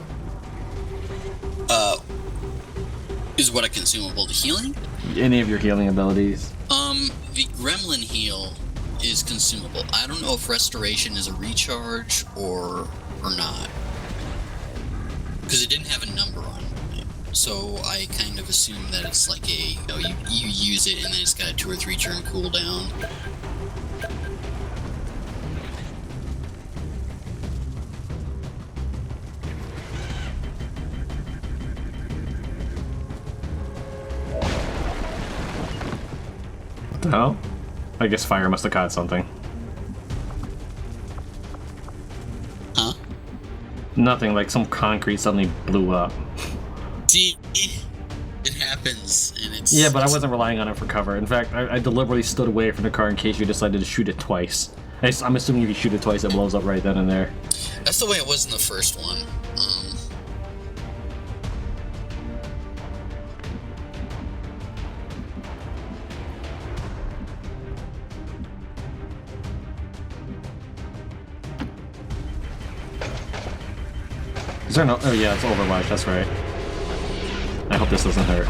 [SPEAKER 1] Is what a consumable to healing?
[SPEAKER 2] Any of your healing abilities?
[SPEAKER 1] The Gremlin heal is consumable. I don't know if restoration is a recharge or not. Because it didn't have a number on it. So I kind of assume that it's like you use it and then it's got a 2 or 3 turn cooldown.
[SPEAKER 2] Oh? I guess fire must have caught something.
[SPEAKER 1] Huh?
[SPEAKER 2] Nothing, like some concrete suddenly blew up.
[SPEAKER 1] See, it happens, and it's...
[SPEAKER 2] Yeah, but I wasn't relying on it for cover. In fact, I deliberately stood away from the car in case you decided to shoot it twice. I'm assuming if you shoot it twice, it blows up right then and there.
[SPEAKER 1] That's the way it was in the first one.
[SPEAKER 2] Is there no... Oh yeah, it's Overwatch, that's right. I hope this doesn't hurt.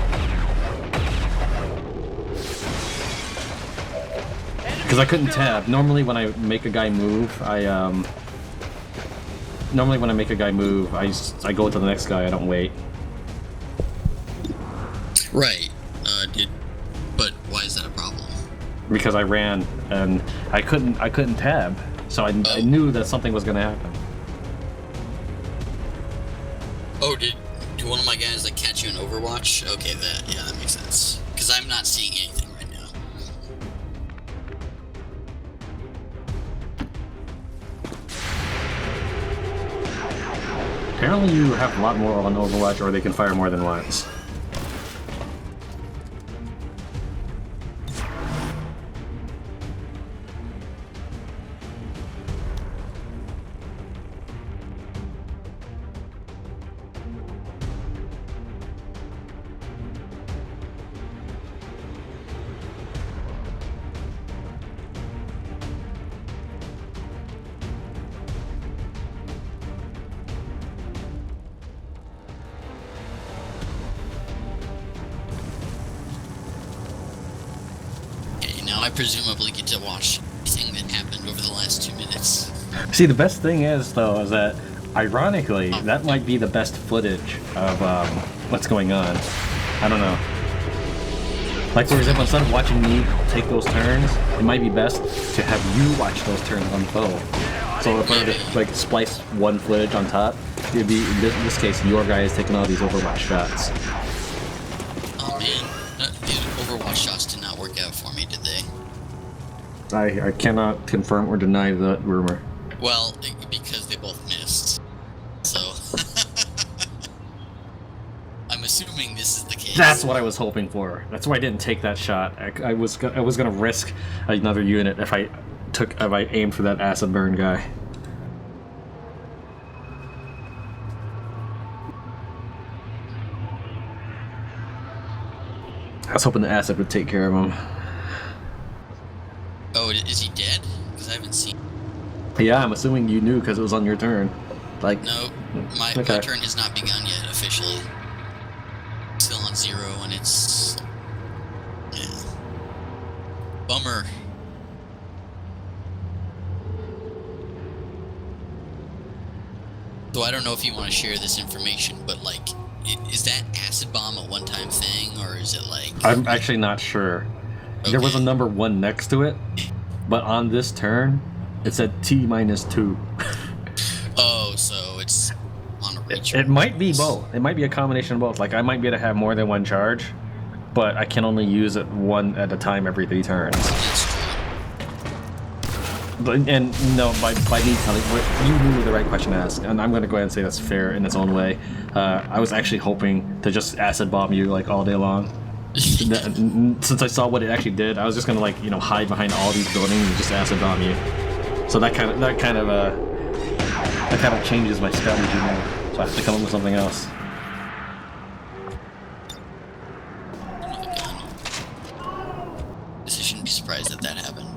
[SPEAKER 2] Because I couldn't tab. Normally when I make a guy move, Normally when I make a guy move, I go to the next guy, I don't wait.
[SPEAKER 1] Right. But why is that a problem?
[SPEAKER 2] Because I ran and I couldn't tab. So I knew that something was gonna happen.
[SPEAKER 1] Oh, did one of my guys like catch you in Overwatch? Okay, that makes sense. Because I'm not seeing anything right now.
[SPEAKER 2] Apparently you have a lot more on Overwatch, or they can fire more than once.
[SPEAKER 1] I presumably get to watch everything that happened over the last 2 minutes.
[SPEAKER 2] See, the best thing is, though, is that, ironically, that might be the best footage of what's going on. I don't know. Like, for example, instead of watching me take those turns, it might be best to have you watch those turns unfold. So if I were to, like, splice one footage on top, it'd be, in this case, your guy is taking all these Overwatch shots.
[SPEAKER 1] Oh man, these Overwatch shots did not work out for me, did they?
[SPEAKER 2] I cannot confirm or deny the rumor.
[SPEAKER 1] Well, because they both missed. So, I'm assuming this is the case.
[SPEAKER 2] That's what I was hoping for. That's why I didn't take that shot. I was gonna risk another unit if I aimed for that acid burn guy. I was hoping the acid would take care of him.
[SPEAKER 1] Oh, is he dead? Because I haven't seen.
[SPEAKER 2] Yeah, I'm assuming you knew because it was on your turn. Like,
[SPEAKER 1] No, my turn has not begun yet officially. Still on 0, and it's bummer. So I don't know if you want to share this information, but like, is that acid bomb a one-time thing, or is it like?
[SPEAKER 2] I'm actually not sure. Okay. There was a number 1 next to it, but on this turn, it said T-2.
[SPEAKER 1] Oh, so it's on a recharge.
[SPEAKER 2] It might be both. It might be a combination of both. Like, I might be able to have more than one charge, but I can only use it one at a time every 3 turns.
[SPEAKER 1] That's true.
[SPEAKER 2] But, and no, by me telling you knew the right question to ask, and I'm going to go ahead and say that's fair in its own way. I was actually hoping to just acid bomb you like all day long. Since I saw what it actually did, I was just going to, like, you know, hide behind all these buildings and just acid bomb you. So that kind of changes my strategy now. So I have to come up with something else.
[SPEAKER 1] I shouldn't be surprised that happened,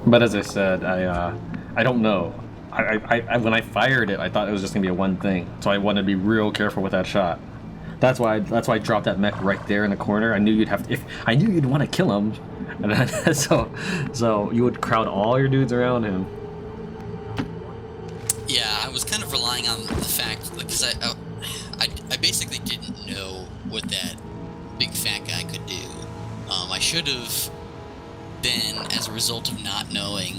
[SPEAKER 2] But as I said, I don't know. I when I fired it, I thought it was just gonna be a one thing, so I wanted to be real careful with that shot. That's why I dropped that mech right there in the corner. I knew you'd have to, if I knew you'd want to kill him, and then, so you would crowd all your dudes around him.
[SPEAKER 1] Yeah, I was kind of relying on the fact, because I basically didn't know what that big fat guy could do. I should have been, as a result of not knowing,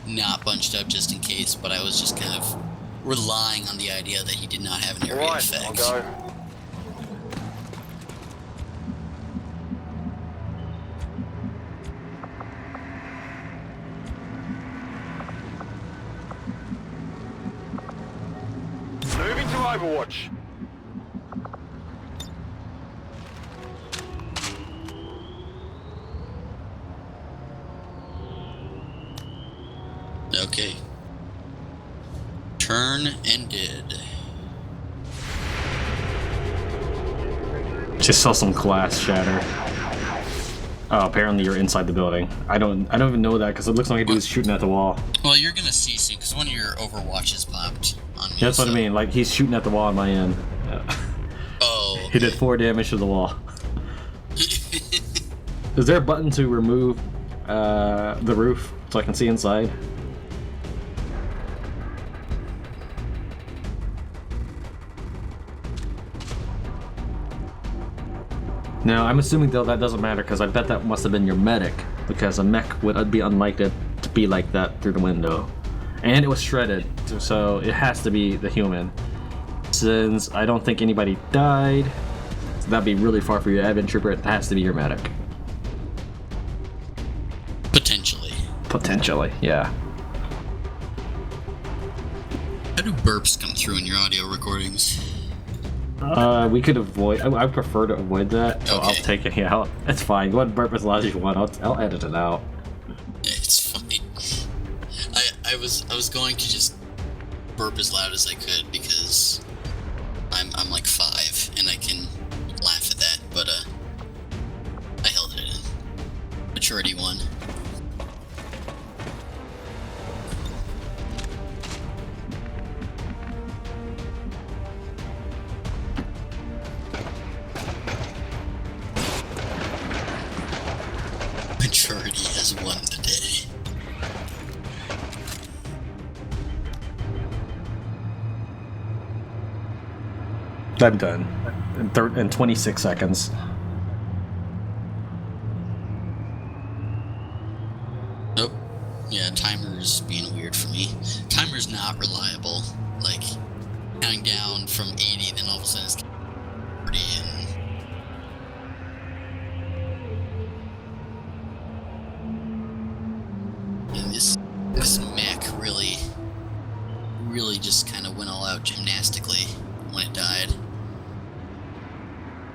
[SPEAKER 1] not bunched up just in case, but I was just kind of relying on the idea that he did not have an area effect.
[SPEAKER 3] I'll go. Moving to Overwatch.
[SPEAKER 1] Okay. Turn ended.
[SPEAKER 2] Just saw some glass shatter. Oh, apparently you're inside the building. I don't even know that because it looks like a dude's shooting at the wall.
[SPEAKER 1] Well, you're gonna see soon because one of your Overwatches popped on me.
[SPEAKER 2] Yeah, that's what I mean. Like, he's shooting at the wall on my end.
[SPEAKER 1] Oh. Okay.
[SPEAKER 2] He did 4 damage to the wall. Is there a button to remove the roof so I can see inside? Now, I'm assuming though that doesn't matter because I bet that must have been your medic, because a mech would be unlikely to be like that through the window. And it was shredded, so it has to be the human. Since I don't think anybody died, so that'd be really far for your admin trooper, it has to be your medic.
[SPEAKER 1] Potentially.
[SPEAKER 2] Potentially, yeah.
[SPEAKER 1] How do burps come through in your audio recordings?
[SPEAKER 2] We could avoid. I prefer to avoid that. So
[SPEAKER 1] Okay.
[SPEAKER 2] I'll take it. Yeah, it's fine. Go ahead and burp as loud as you want. I'll edit it out.
[SPEAKER 1] It's fine. I was going to just burp as loud as I could because I'm like 5 and I can laugh at that, but I held it in. Maturity 1. has won the day.
[SPEAKER 2] I'm done. In 26 seconds.
[SPEAKER 1] Nope. Yeah, timer's being weird for me. Timer's not reliable. Like, counting down from 80, then all of a sudden it's 40, and this mech really just kind of went all out gymnastically when it died.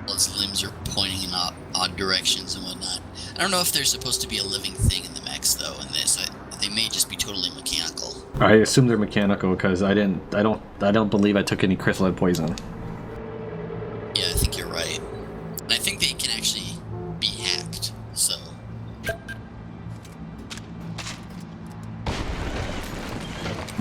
[SPEAKER 1] All its limbs are pointing in odd directions and whatnot. I don't know if there's supposed to be a living thing in the mechs though in this. They may just be totally mechanical.
[SPEAKER 2] I assume they're mechanical because I don't believe I took any Chryssalid poison.
[SPEAKER 1] Yeah, I think you're right. And I think they can actually be hacked, so.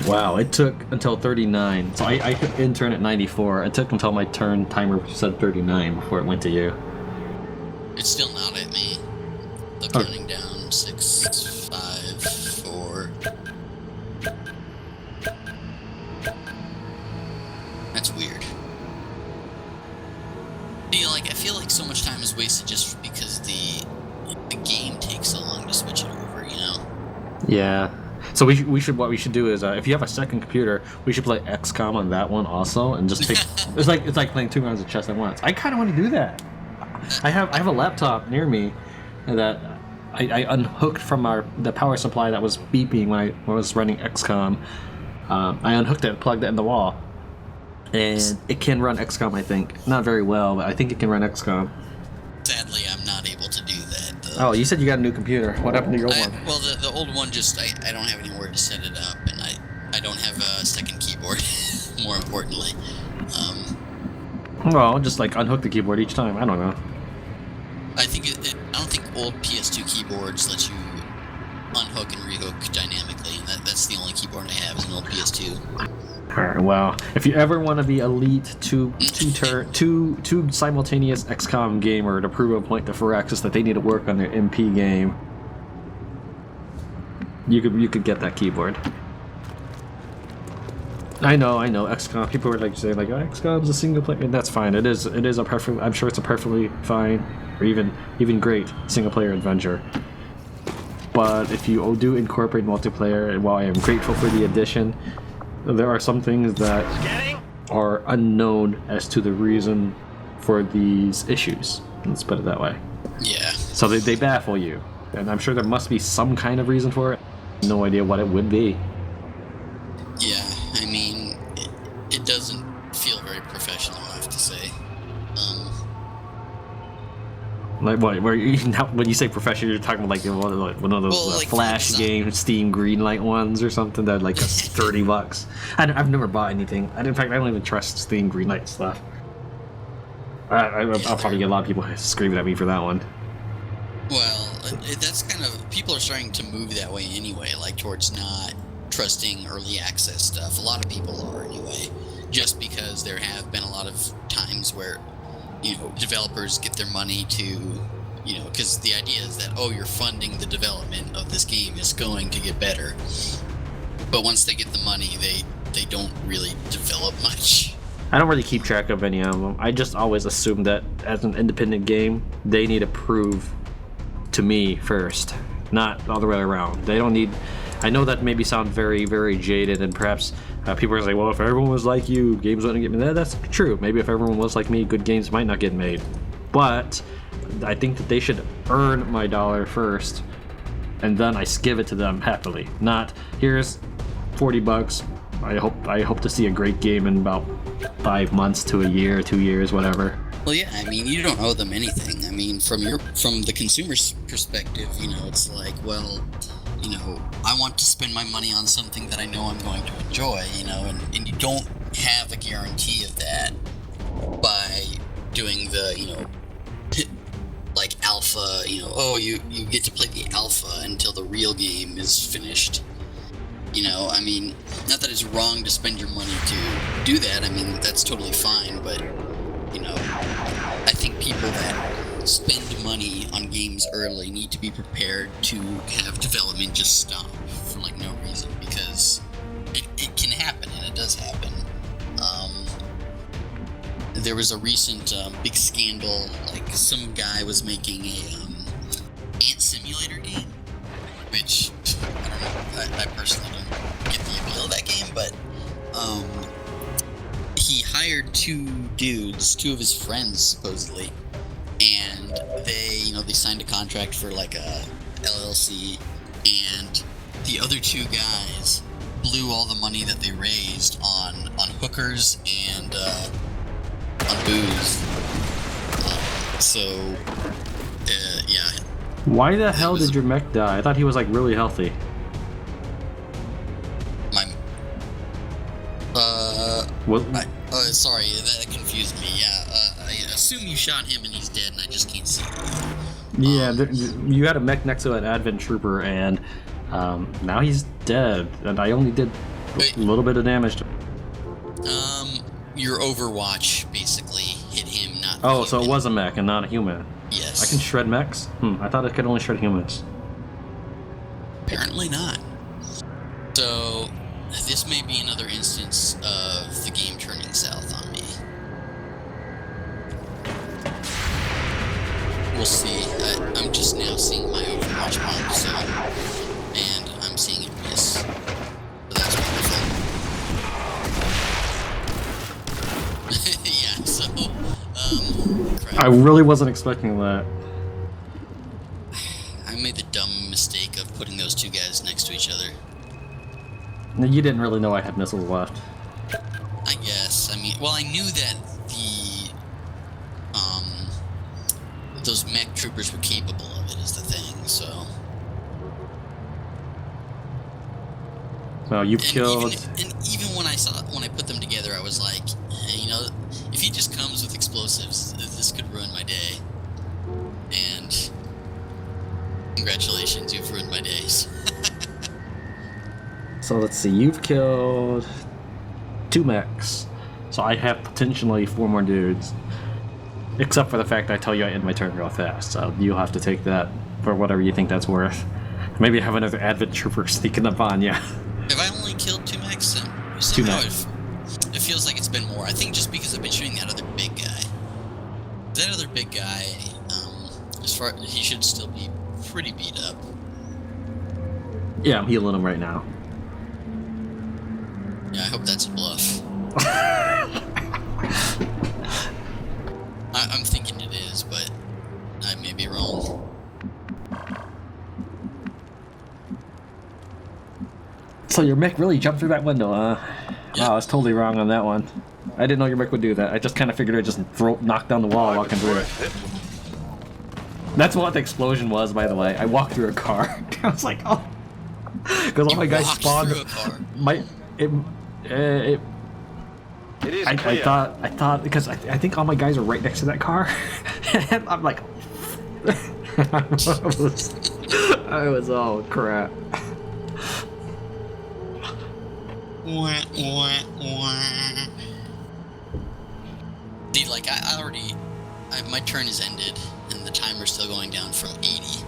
[SPEAKER 2] Wow, it took until 39. So I hit intern at 94. It took until my turn timer said 39 before it went to you.
[SPEAKER 1] It's still not at me. The counting down 6, 5, 4. That's weird. I feel like so much time is wasted just because the game takes so long to switch it over, you know?
[SPEAKER 2] Yeah. So what we should do is if you have a second computer, we should play XCOM on that one also, and just take it's like playing 2 rounds of chess at once. I kind of want to do that. I have a laptop near me that I unhooked from the power supply that was beeping when I was running XCOM. I unhooked it, plugged it in the wall, and it can run XCOM. I think not very well, but I think it can run XCOM.
[SPEAKER 1] Sadly, I'm not able to do that, though.
[SPEAKER 2] Oh, you said you got a new computer. What happened to your old one?
[SPEAKER 1] Well, the old one just, I don't have anywhere to set it up, and I don't have a second keyboard, more importantly.
[SPEAKER 2] Well, just like unhook the keyboard each time. I don't know.
[SPEAKER 1] I think I don't think old PS2 keyboards let you unhook and rehook dynamically, and that's the only keyboard I have is an old PS2.
[SPEAKER 2] Alright, well, if you ever want to be elite two simultaneous XCOM gamer to prove a point to Firaxis that they need to work on their MP game, you could get that keyboard. I know, XCOM. People are like saying like, oh, XCOM's a single player, and that's fine. It is a perfect. I'm sure it's a perfectly fine or even great single player adventure. But if you do incorporate multiplayer, and while I am grateful for the addition, there are some things that are unknown as to the reason for these issues. Let's put it that way.
[SPEAKER 1] Yeah.
[SPEAKER 2] So they baffle you, and I'm sure there must be some kind of reason for it. No idea what it would be.
[SPEAKER 1] Yeah, I mean, it doesn't feel very professional, I have to say.
[SPEAKER 2] Like what? When you say professional, you're talking about like one of those
[SPEAKER 1] like
[SPEAKER 2] Flash games, Steam Greenlight ones or something that like costs $30. I've never bought anything. In fact, I don't even trust Steam Greenlight stuff. I'll probably get a lot of people screaming at me for that one.
[SPEAKER 1] Well, that's kind of, people are starting to move that way anyway, like towards not trusting early access stuff. A lot of people are anyway, just because there have been a lot of times where, developers get their money to, because the idea is that, oh, you're funding the development of this game, is going to get better. But once they get the money, they don't really develop much.
[SPEAKER 2] I don't really keep track of any of them. I just always assume that as an independent game, they need to prove to me first, not all the way around. They don't need. I know that maybe sound very, very jaded, and perhaps people are like, well, if everyone was like you, games wouldn't get made. That's true. Maybe if everyone was like me, good games might not get made. But I think that they should earn my dollar first, and then I give it to them happily. Not, here's $40. I hope to see a great game in about 5 months to a year, 2 years, whatever.
[SPEAKER 1] Well, yeah, I mean, you don't owe them anything. I mean, from the consumer's perspective, it's like, well, I want to spend my money on something that I know I'm going to enjoy, and you don't have a guarantee of that by doing the, like alpha, you get to play the alpha until the real game is finished. I mean, not that it's wrong to spend your money to do that. I mean, that's totally fine, but, I think people that spend money on games early need to be prepared to have development just stop for like no reason, because it can happen, and it does happen. There was a recent big scandal, like some guy was making a ant simulator game, which I don't know, I personally don't get the appeal of that game, but he hired two dudes, two of his friends supposedly, and they signed a contract for like a LLC, and the other two guys blew all the money that they raised on hookers and on booze. Yeah.
[SPEAKER 2] Why the hell did your mech die? I thought he was like really healthy.
[SPEAKER 1] Sorry, that confused me. Yeah, I assume you shot him and he's dead, and I just can't see him.
[SPEAKER 2] Yeah, you had a mech next to an advent trooper, and now he's dead, and I only did a little bit of damage to him.
[SPEAKER 1] Your Overwatch basically hit him, not
[SPEAKER 2] Oh,
[SPEAKER 1] human.
[SPEAKER 2] so it was a mech and not a human.
[SPEAKER 1] Yes.
[SPEAKER 2] I can shred mechs? I thought I could only shred humans.
[SPEAKER 1] Apparently not. So, this may be another instance of the game turning south on me. We'll see. I'm just now seeing my Overwatch pump, so... And I'm seeing it miss. So that's wonderful. Yeah, so... crap.
[SPEAKER 2] I really wasn't expecting that.
[SPEAKER 1] I made the dumb mistake of putting those two guys next to each other.
[SPEAKER 2] You didn't really know I had missiles left.
[SPEAKER 1] I guess. I mean, well, I knew that those mech troopers were capable of it, is the thing, so...
[SPEAKER 2] Well, you've killed...
[SPEAKER 1] Even when I put them together, I was like, if he just comes with explosives, this could ruin my day. And... Congratulations, you've ruined my days.
[SPEAKER 2] So let's see, you've killed 2 mechs. So I have potentially 4 more dudes. Except for the fact I tell you I end my turn real fast, so you'll have to take that for whatever you think that's worth. Maybe have another advent trooper sneaking up on you.
[SPEAKER 1] Have I only killed 2 mechs?
[SPEAKER 2] Two mechs.
[SPEAKER 1] It feels like it's been more. I think just because I've been shooting that other big guy. That other big guy, he should still be pretty beat up.
[SPEAKER 2] Yeah, I'm healing him right now.
[SPEAKER 1] Yeah, I hope that's a bluff. I'm thinking it is, but I may be wrong.
[SPEAKER 2] So your mech really jumped through that window, huh?
[SPEAKER 1] Yeah.
[SPEAKER 2] Wow, I was totally wrong on that one. I didn't know your mech would do that. I just kind of figured it would just knock down the wall walking through it. That's what the explosion was, by the way. I walked through a car. I was like, oh. Because all my guys spawned.
[SPEAKER 3] It is
[SPEAKER 2] I thought because I think all my guys are right next to that car, and I'm like, I was oh crap.
[SPEAKER 1] See, like my turn is ended, and the timer's still going down from 80.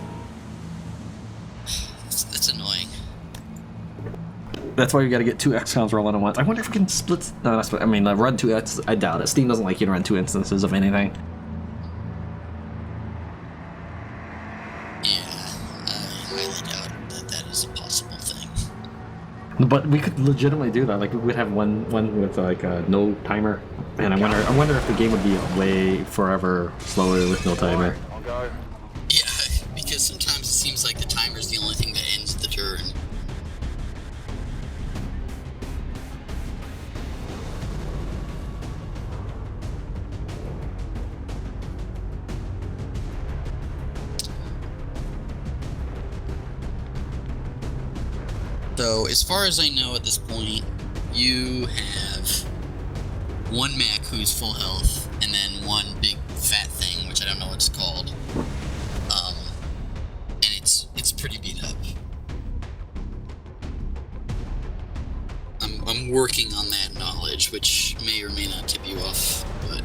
[SPEAKER 1] That's annoying.
[SPEAKER 2] That's why you got to get 2 XCOMs rolling at once. I wonder if we can split. No, run 2. I doubt it. Steam doesn't like you to run 2 instances of anything.
[SPEAKER 1] Yeah, I highly doubt that is a possible thing.
[SPEAKER 2] But we could legitimately do that. Like we would have one with like no timer, and I wonder if the game would be way forever slower with no timer.
[SPEAKER 3] I'll go.
[SPEAKER 1] Yeah, because sometimes it seems like the timer's the only thing that ends the turn. So, as far as I know at this point, you have 1 mech who's full health, and then 1 big fat thing, which I don't know what it's called. And it's pretty beat up. I'm working on that knowledge, which may or may not tip you off, but...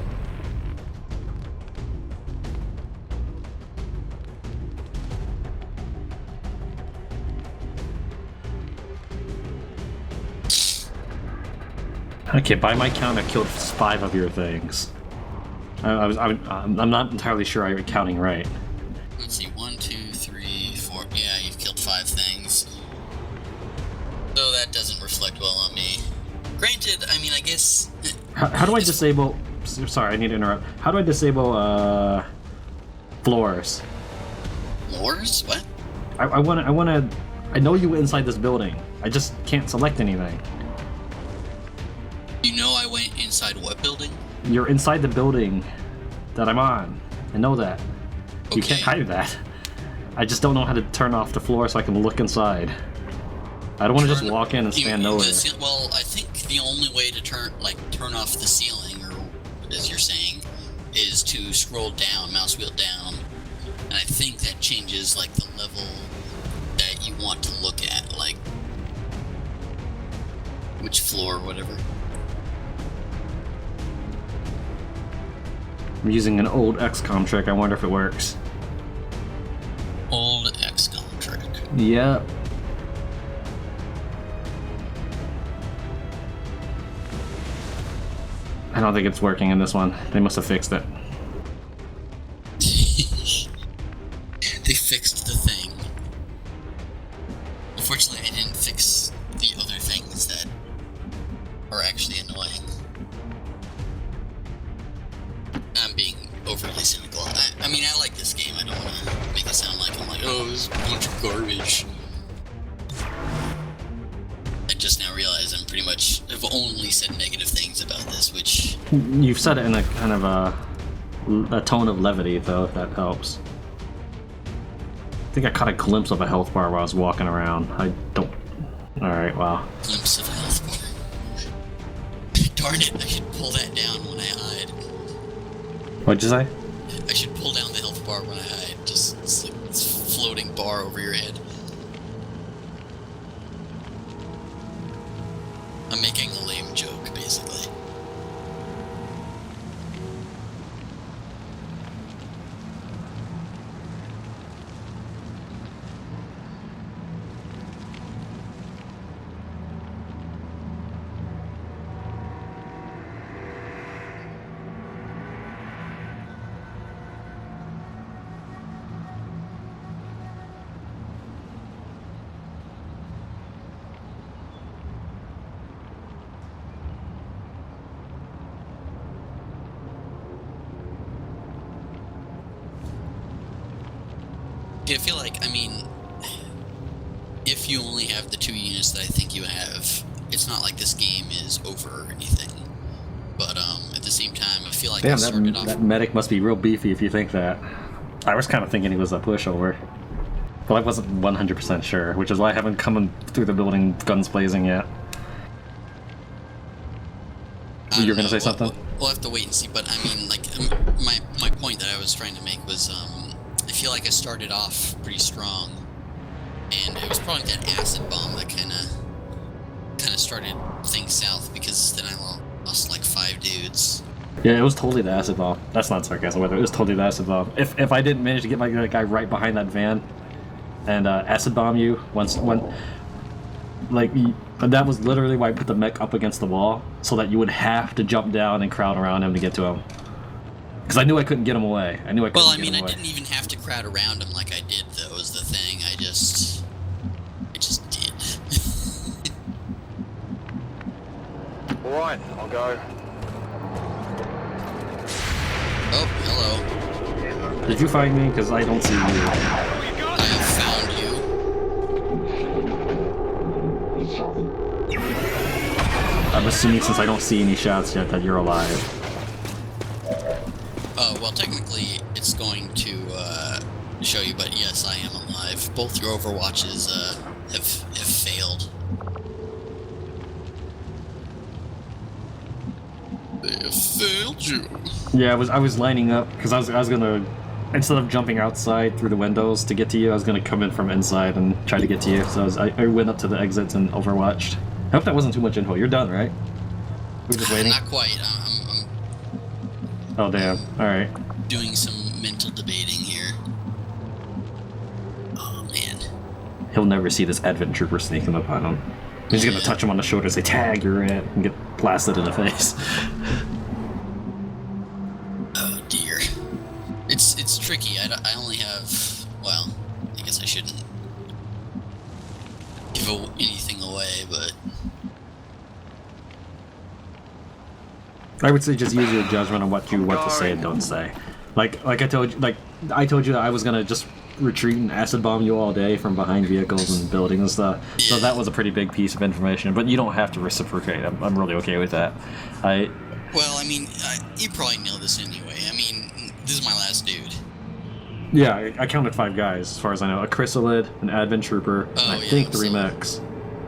[SPEAKER 2] Okay, by my count, I killed 5 of your things. I'm not entirely sure I'm counting right.
[SPEAKER 1] Let's see, 1, 2, 3, 4. Yeah, you've killed 5 things. So that doesn't reflect well on me. Granted, I mean, I guess...
[SPEAKER 2] How do I disable... Sorry, I need to interrupt. How do I disable, floors?
[SPEAKER 1] Floors? What?
[SPEAKER 2] I wanna... I know you were inside this building. I just can't select anything.
[SPEAKER 1] You know I went inside what building?
[SPEAKER 2] You're inside the building that I'm on. I know that.
[SPEAKER 1] Okay.
[SPEAKER 2] You can't hide that. I just don't know how to turn off the floor so I can look inside. I don't want to just walk in and stand nowhere.
[SPEAKER 1] Well, I think the only way to turn off the ceiling, or as you're saying, is to scroll down, mouse wheel down, and I think that changes like the level that you want to look at, like which floor or whatever.
[SPEAKER 2] I'm using an old XCOM trick. I wonder if it works.
[SPEAKER 1] Old XCOM trick.
[SPEAKER 2] Yep. I don't think it's working in this one. They must have fixed it.
[SPEAKER 1] They fixed the thing. Unfortunately, I didn't fix the other things that are actually annoying. I'm being overly cynical. I mean, I like this game. I don't want to make it sound like I'm like, oh, this is a bunch of garbage. I just now realize I'm pretty much have only said negative things about this, which...
[SPEAKER 2] You've said it in a kind of a tone of levity, though, if that helps. I think I caught a glimpse of a health bar while I was walking around. I don't... Alright, wow.
[SPEAKER 1] Glimpse of a health bar. Darn it, I should pull that down when I hide.
[SPEAKER 2] What'd you say?
[SPEAKER 1] I should pull down the health bar when I hide. Just it's like this floating bar over your head. I'm making a lame joke, basically. I feel like, I mean, if you only have the 2 units that I think you have, it's not like this game is over or anything. But at the same time, I feel like
[SPEAKER 2] Damn,
[SPEAKER 1] I started off...
[SPEAKER 2] that medic must be real beefy if you think that. I was kind of thinking he was a pushover. But I wasn't 100% sure, which is why I haven't come through the building guns blazing yet. You're gonna say something?
[SPEAKER 1] We'll have to wait and see, but I mean, like, my point that I was trying to make was, I feel like I started off pretty strong, and it was probably that acid bomb that kind of started things south, because then I lost like 5 dudes.
[SPEAKER 2] Yeah, it was totally the acid bomb. That's not sarcasm, whether it was totally the acid bomb. If I didn't manage to get my guy right behind that van and acid bomb you that was literally why I put the mech up against the wall, so that you would have to jump down and crowd around him to get to him. Because I knew I couldn't get him away. I didn't
[SPEAKER 1] even have to crowd around him like I did, though, was the thing. I just did.
[SPEAKER 3] Alright, I'll go.
[SPEAKER 1] Oh, hello.
[SPEAKER 2] Did you find me? Because I don't see you.
[SPEAKER 1] I have found you.
[SPEAKER 2] I'm assuming, since I don't see any shots yet, that you're alive.
[SPEAKER 1] Well, technically, it's going to show you, but yes, I am alive. Both your Overwatches have failed. They have failed you. Yeah,
[SPEAKER 2] I was lining up because I was gonna, instead of jumping outside through the windows to get to you, I was gonna come in from inside and try to get to you. So I went up to the exits and overwatched. I hope that wasn't too much info. You're done, right? We're just waiting.
[SPEAKER 1] Not quite.
[SPEAKER 2] Oh damn! All right.
[SPEAKER 1] Doing some mental debating here. Oh man.
[SPEAKER 2] He'll never see this Advent Trooper sneaking up on him. He's gonna touch him on the shoulder, say tag, you're in it, and get blasted in the face.
[SPEAKER 1] Oh dear. It's tricky. I only have, well, I guess I shouldn't give anything away, but
[SPEAKER 2] I would say just use your judgment on what to say and don't say. Like I told you that I was gonna just retreat and acid bomb you all day from behind vehicles and buildings and stuff.
[SPEAKER 1] Yeah.
[SPEAKER 2] So that was a pretty big piece of information, but you don't have to reciprocate. I'm really okay with that.
[SPEAKER 1] well, I mean, you probably know this anyway. I mean, this is my last dude.
[SPEAKER 2] Yeah, I counted 5 guys as far as I know. A Chryssalid, an Advent Trooper, and I think 3 mechs.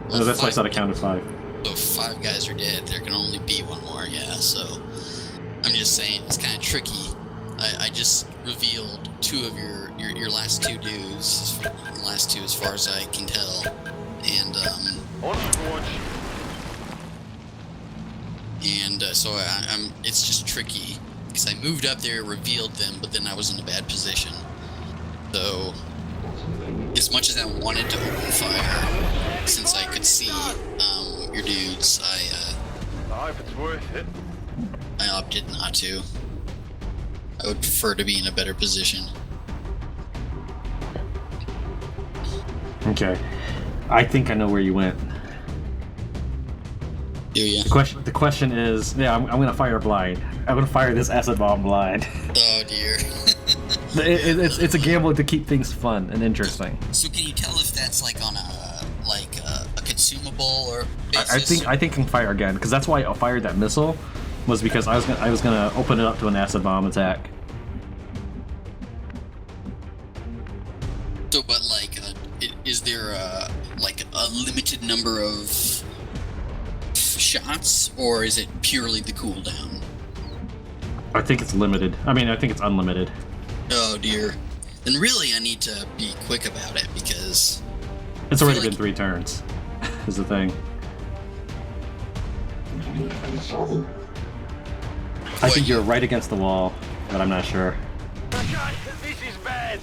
[SPEAKER 1] Well,
[SPEAKER 2] That's why I said I counted 5.
[SPEAKER 1] So if 5 guys are dead, there can only be 1 more, yeah, so I'm just saying, it's kind of tricky. I just revealed 2 of your last 2 dudes, the last 2 as far as I can tell, and so it's just tricky, because I moved up there, revealed them, but then I was in a bad position. So, as much as I wanted to open fire, since I could see your dudes,
[SPEAKER 3] I hope it's worth it.
[SPEAKER 1] I opted not to. I would prefer to be in a better position.
[SPEAKER 2] Okay. I think I know where you went.
[SPEAKER 1] Do ya?
[SPEAKER 2] The question is, yeah, I'm gonna fire blind. I'm gonna fire this acid bomb blind.
[SPEAKER 1] Oh dear.
[SPEAKER 2] It's a gamble to keep things fun and interesting.
[SPEAKER 1] So can you tell if that's like on a consumable or basis?
[SPEAKER 2] I think I can fire again because that's why I fired that missile, was because I was gonna open it up to an acid bomb attack.
[SPEAKER 1] So, but like, is there like a limited number of shots, or is it purely the cooldown?
[SPEAKER 2] I think it's limited. I mean, I think it's unlimited.
[SPEAKER 1] Oh dear. Then really I need to be quick about it, because
[SPEAKER 2] It's already been 3 turns, is the thing. I think you're right against the wall, but I'm not sure.
[SPEAKER 3] Okay, this is bad.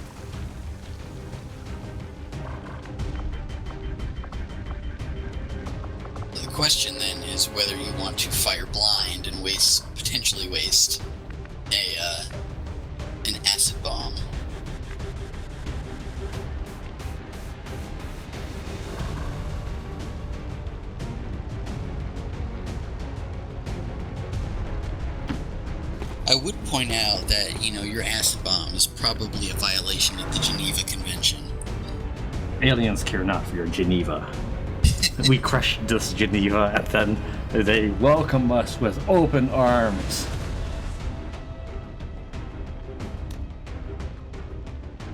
[SPEAKER 1] the question then is whether you want to fire blind and potentially waste an acid bomb. I would point out that, your acid bomb is probably a violation of the Geneva Convention.
[SPEAKER 2] Aliens care not for your Geneva. We crushed this Geneva, and then they welcome us with open arms.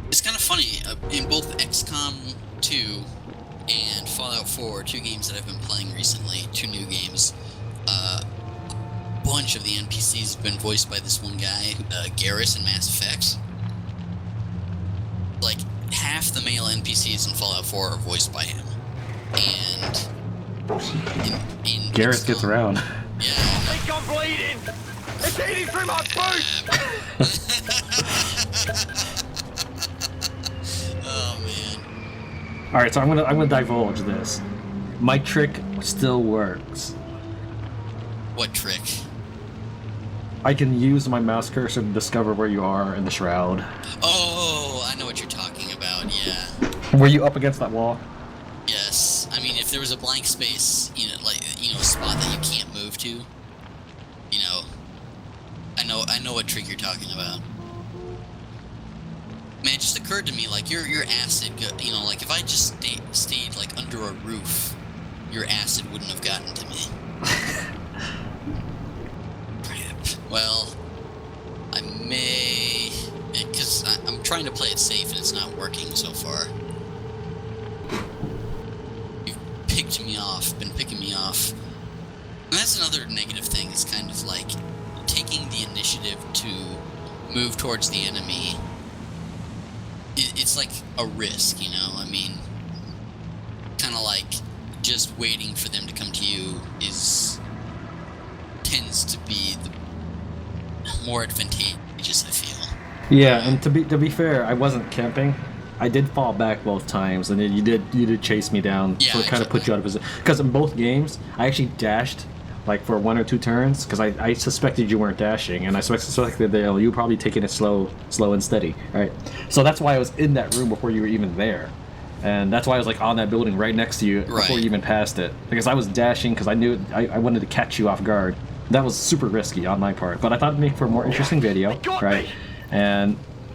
[SPEAKER 1] It's kind of funny, in both XCOM 2 and Fallout 4, 2 games that I've been playing recently, 2 new games, a bunch of the NPCs have been voiced by this one guy, Garrus in Mass Effect. Like, half the male NPCs in Fallout 4 are voiced by him. And in
[SPEAKER 2] Garrus
[SPEAKER 1] XCOM,
[SPEAKER 2] gets around.
[SPEAKER 1] Yeah.
[SPEAKER 3] I think I'm bleeding. It's eating through my boot.
[SPEAKER 1] Oh man.
[SPEAKER 2] All right, so I'm gonna divulge this. My trick still works.
[SPEAKER 1] What trick?
[SPEAKER 2] I can use my mouse cursor to discover where you are in the shroud.
[SPEAKER 1] Oh, I know what you're talking about. Yeah.
[SPEAKER 2] Were you up against that wall?
[SPEAKER 1] Yes. I mean, if there was a blank space, a spot that you can't move to, I know what trick you're talking about. Man, it just occurred to me, like, your acid, like, if I just stayed, like, under a roof, your acid wouldn't have gotten to me. Crap. Well, I may... Because I'm trying to play it safe, and it's not working so far. You've been picking me off. And that's another negative thing. It's kind of like taking the initiative to move towards the enemy. It's like a risk, I mean, kind of like just waiting for them to come to you tends to be the more advantageous, I feel.
[SPEAKER 2] Yeah, and to be fair, I wasn't camping. I did fall back both times, and then you did chase me down,
[SPEAKER 1] Yeah,
[SPEAKER 2] so it kind of put you out of position. Because in both games, I actually dashed like for 1 or 2 turns because I suspected you weren't dashing, and I suspected that you were probably taking it slow and steady, right? So that's why I was in that room before you were even there, and that's why I was like on that building right next to you before you even passed it, because I was dashing because I knew I wanted to catch you off guard. That was super risky on my part, but I thought it'd make for a more interesting video, right?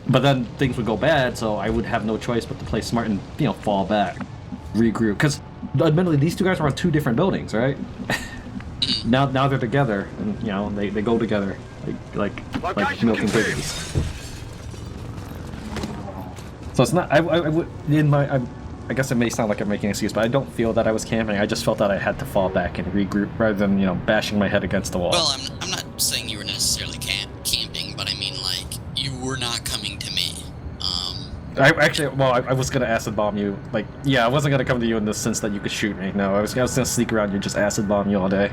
[SPEAKER 2] But then things would go bad, so I would have no choice but to play smart and fall back, regroup. Because admittedly, these 2 guys are on 2 different buildings, right? now they're together, and they go together like milk and cookies. So it's not. I would I guess it may sound like I'm making an excuse, but I don't feel that I was camping. I just felt that I had to fall back and regroup rather than bashing my head against the wall.
[SPEAKER 1] Well, I'm not saying you were necessarily camping, but I mean like you were not coming to me.
[SPEAKER 2] I was gonna acid bomb you. Like, yeah, I wasn't gonna come to you in the sense that you could shoot me. No, I was gonna sneak around you, and just acid bomb you all day.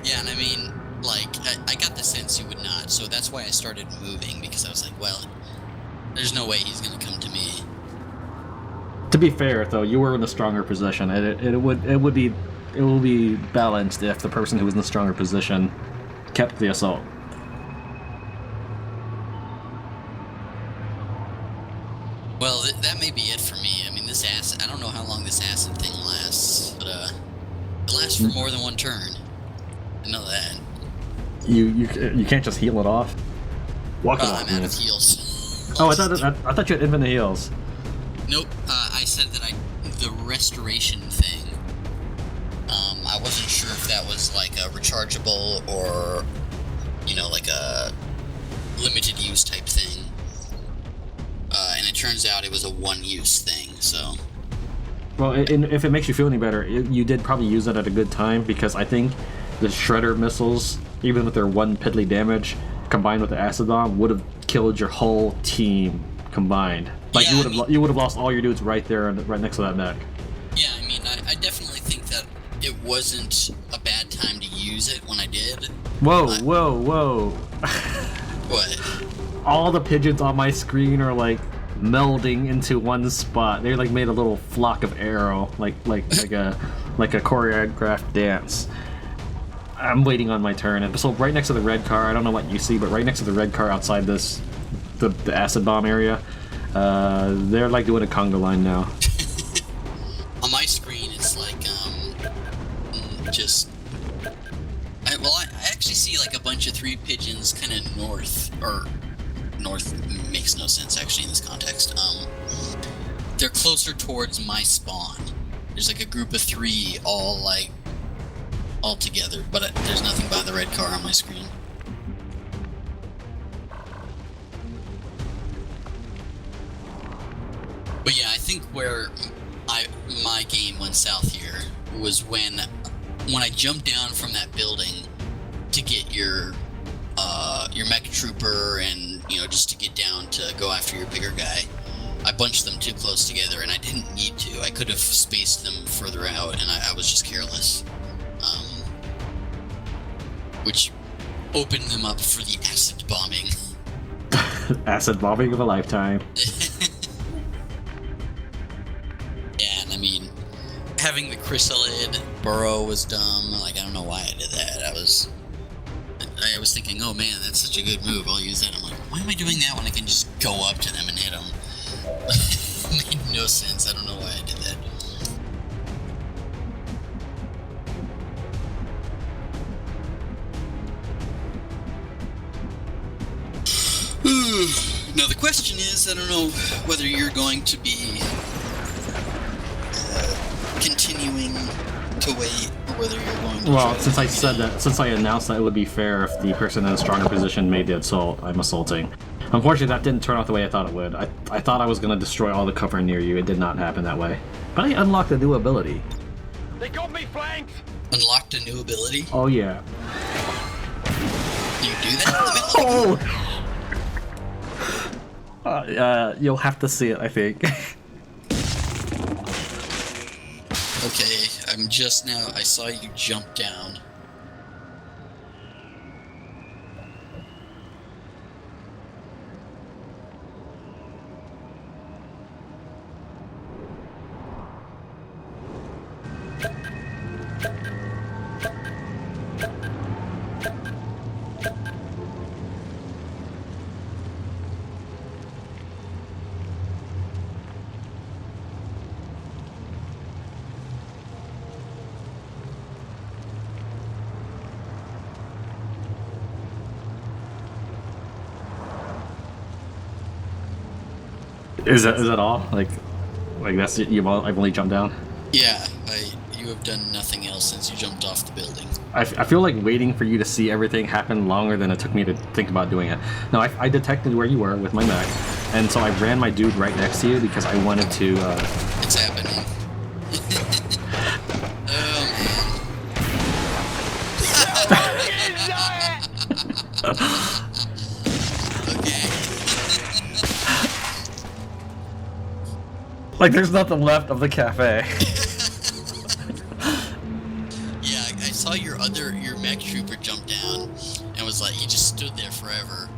[SPEAKER 1] Yeah, and I mean, like, I got the sense you would not, so that's why I started moving, because I was like, well, there's no way he's gonna come to me.
[SPEAKER 2] To be fair, though, you were in a stronger position. It will be balanced if the person who was in the stronger position kept the assault.
[SPEAKER 1] Well, that may be it for me. I mean, this acid, I don't know how long this acid thing lasts, but it lasts for more than 1 turn. I know that.
[SPEAKER 2] You can't just heal it off. Walk it off.
[SPEAKER 1] I'm out of heals.
[SPEAKER 2] Oh, I thought you had infinite heals.
[SPEAKER 1] Nope. I said that the restoration thing. I wasn't sure if that was like a rechargeable or, like a limited use type thing. And it turns out it was a 1-use thing. So.
[SPEAKER 2] Well, if it makes you feel any better, you did probably use it at a good time, because I think the shredder missiles, even with their 1 piddly damage, combined with the acid bomb, would have killed your whole team combined. Like, yeah, you would have lost all your dudes right there, right next to that mech.
[SPEAKER 1] Yeah, I mean, I definitely think that it wasn't a bad time to use it when I did.
[SPEAKER 2] Whoa.
[SPEAKER 1] What?
[SPEAKER 2] All the pigeons on my screen are like melding into one spot. They're like made a little flock of arrow, like a choreographed dance. I'm waiting on my turn. And so right next to the red car, I don't know what you see, but right next to the red car outside the acid bomb area, they're like doing a conga line now.
[SPEAKER 1] On my screen, it's like I actually see like a bunch of 3 pigeons kind of north makes no sense actually in this context. They're closer towards my spawn. There's like a group of 3 all together, but there's nothing by the red car on my screen. But yeah, I think where my game went south here was when I jumped down from that building to get your mech trooper and just to get down to go after your bigger guy. I bunched them too close together, and I didn't need to. I could have spaced them further out, and I was just careless. Which opened them up for the acid bombing.
[SPEAKER 2] Acid bombing of a lifetime.
[SPEAKER 1] Yeah, and I mean, having the Chryssalid burrow was dumb. Like, I don't know why I did that. I was thinking, oh man, that's such a good move, I'll use that. I'm like, why am I doing that when I can just go up to them and hit them? It made no sense. I don't know why I did that. Now the question is, I don't know whether you're going to be continuing to wait, or whether you're going to.
[SPEAKER 2] Well, since I announced that it would be fair if the person in a stronger position made the assault, I'm assaulting. Unfortunately, that didn't turn out the way I thought it would. I thought I was going to destroy all the cover near you. It did not happen that way. But I unlocked a new ability.
[SPEAKER 3] They got me flanked!
[SPEAKER 1] Unlocked a new ability?
[SPEAKER 2] Oh yeah.
[SPEAKER 1] You do that in the middle of the game?
[SPEAKER 2] You'll have to see it, I think.
[SPEAKER 1] Okay, I saw you jump down.
[SPEAKER 2] Is that all? Like that's it? I've only jumped down.
[SPEAKER 1] Yeah, you have done nothing else since you jumped off the building.
[SPEAKER 2] I feel like waiting for you to see everything happen longer than it took me to think about doing it. No, I detected where you were with my mech, and so I ran my dude right next to you because I wanted to.
[SPEAKER 1] It's happening. Okay.
[SPEAKER 2] Like, there's nothing left of the cafe.
[SPEAKER 1] Yeah, I saw your mech trooper jump down and was like, he just stood there forever.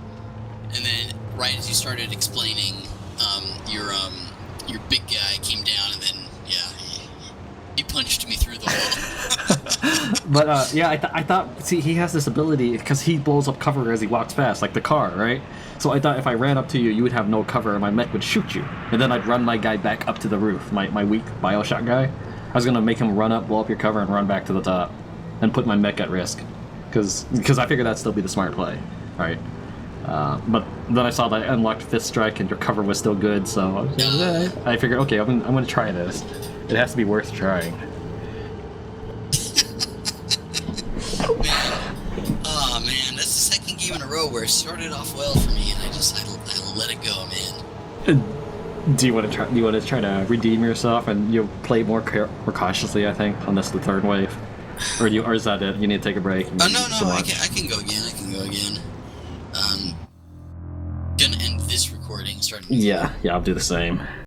[SPEAKER 1] And then right as you started explaining, your big guy came down and then he punched me through the wall.
[SPEAKER 2] But yeah, I thought. See, he has this ability because he blows up cover as he walks past, like the car, right? So I thought if I ran up to you, you would have no cover, and my mech would shoot you, and then I'd run my guy back up to the roof. My weak Bioshock guy. I was gonna make him run up, blow up your cover, and run back to the top, and put my mech at risk, because I figured that'd still be the smart play, right? But then I saw that I unlocked Fifth Strike, and your cover was still good, so I figured, okay, I'm gonna try this. It has to be worth trying.
[SPEAKER 1] Oh man, that's the second game in a row where it started off well for me, and I let it go, man.
[SPEAKER 2] Do you want to try? Do you want to try to redeem yourself and you play more cautiously? I think on this the third wave, or is that it? You need to take a break.
[SPEAKER 1] Oh no, I can go again. I can go again. Gonna end this recording. Starting.
[SPEAKER 2] Yeah, I'll do the same.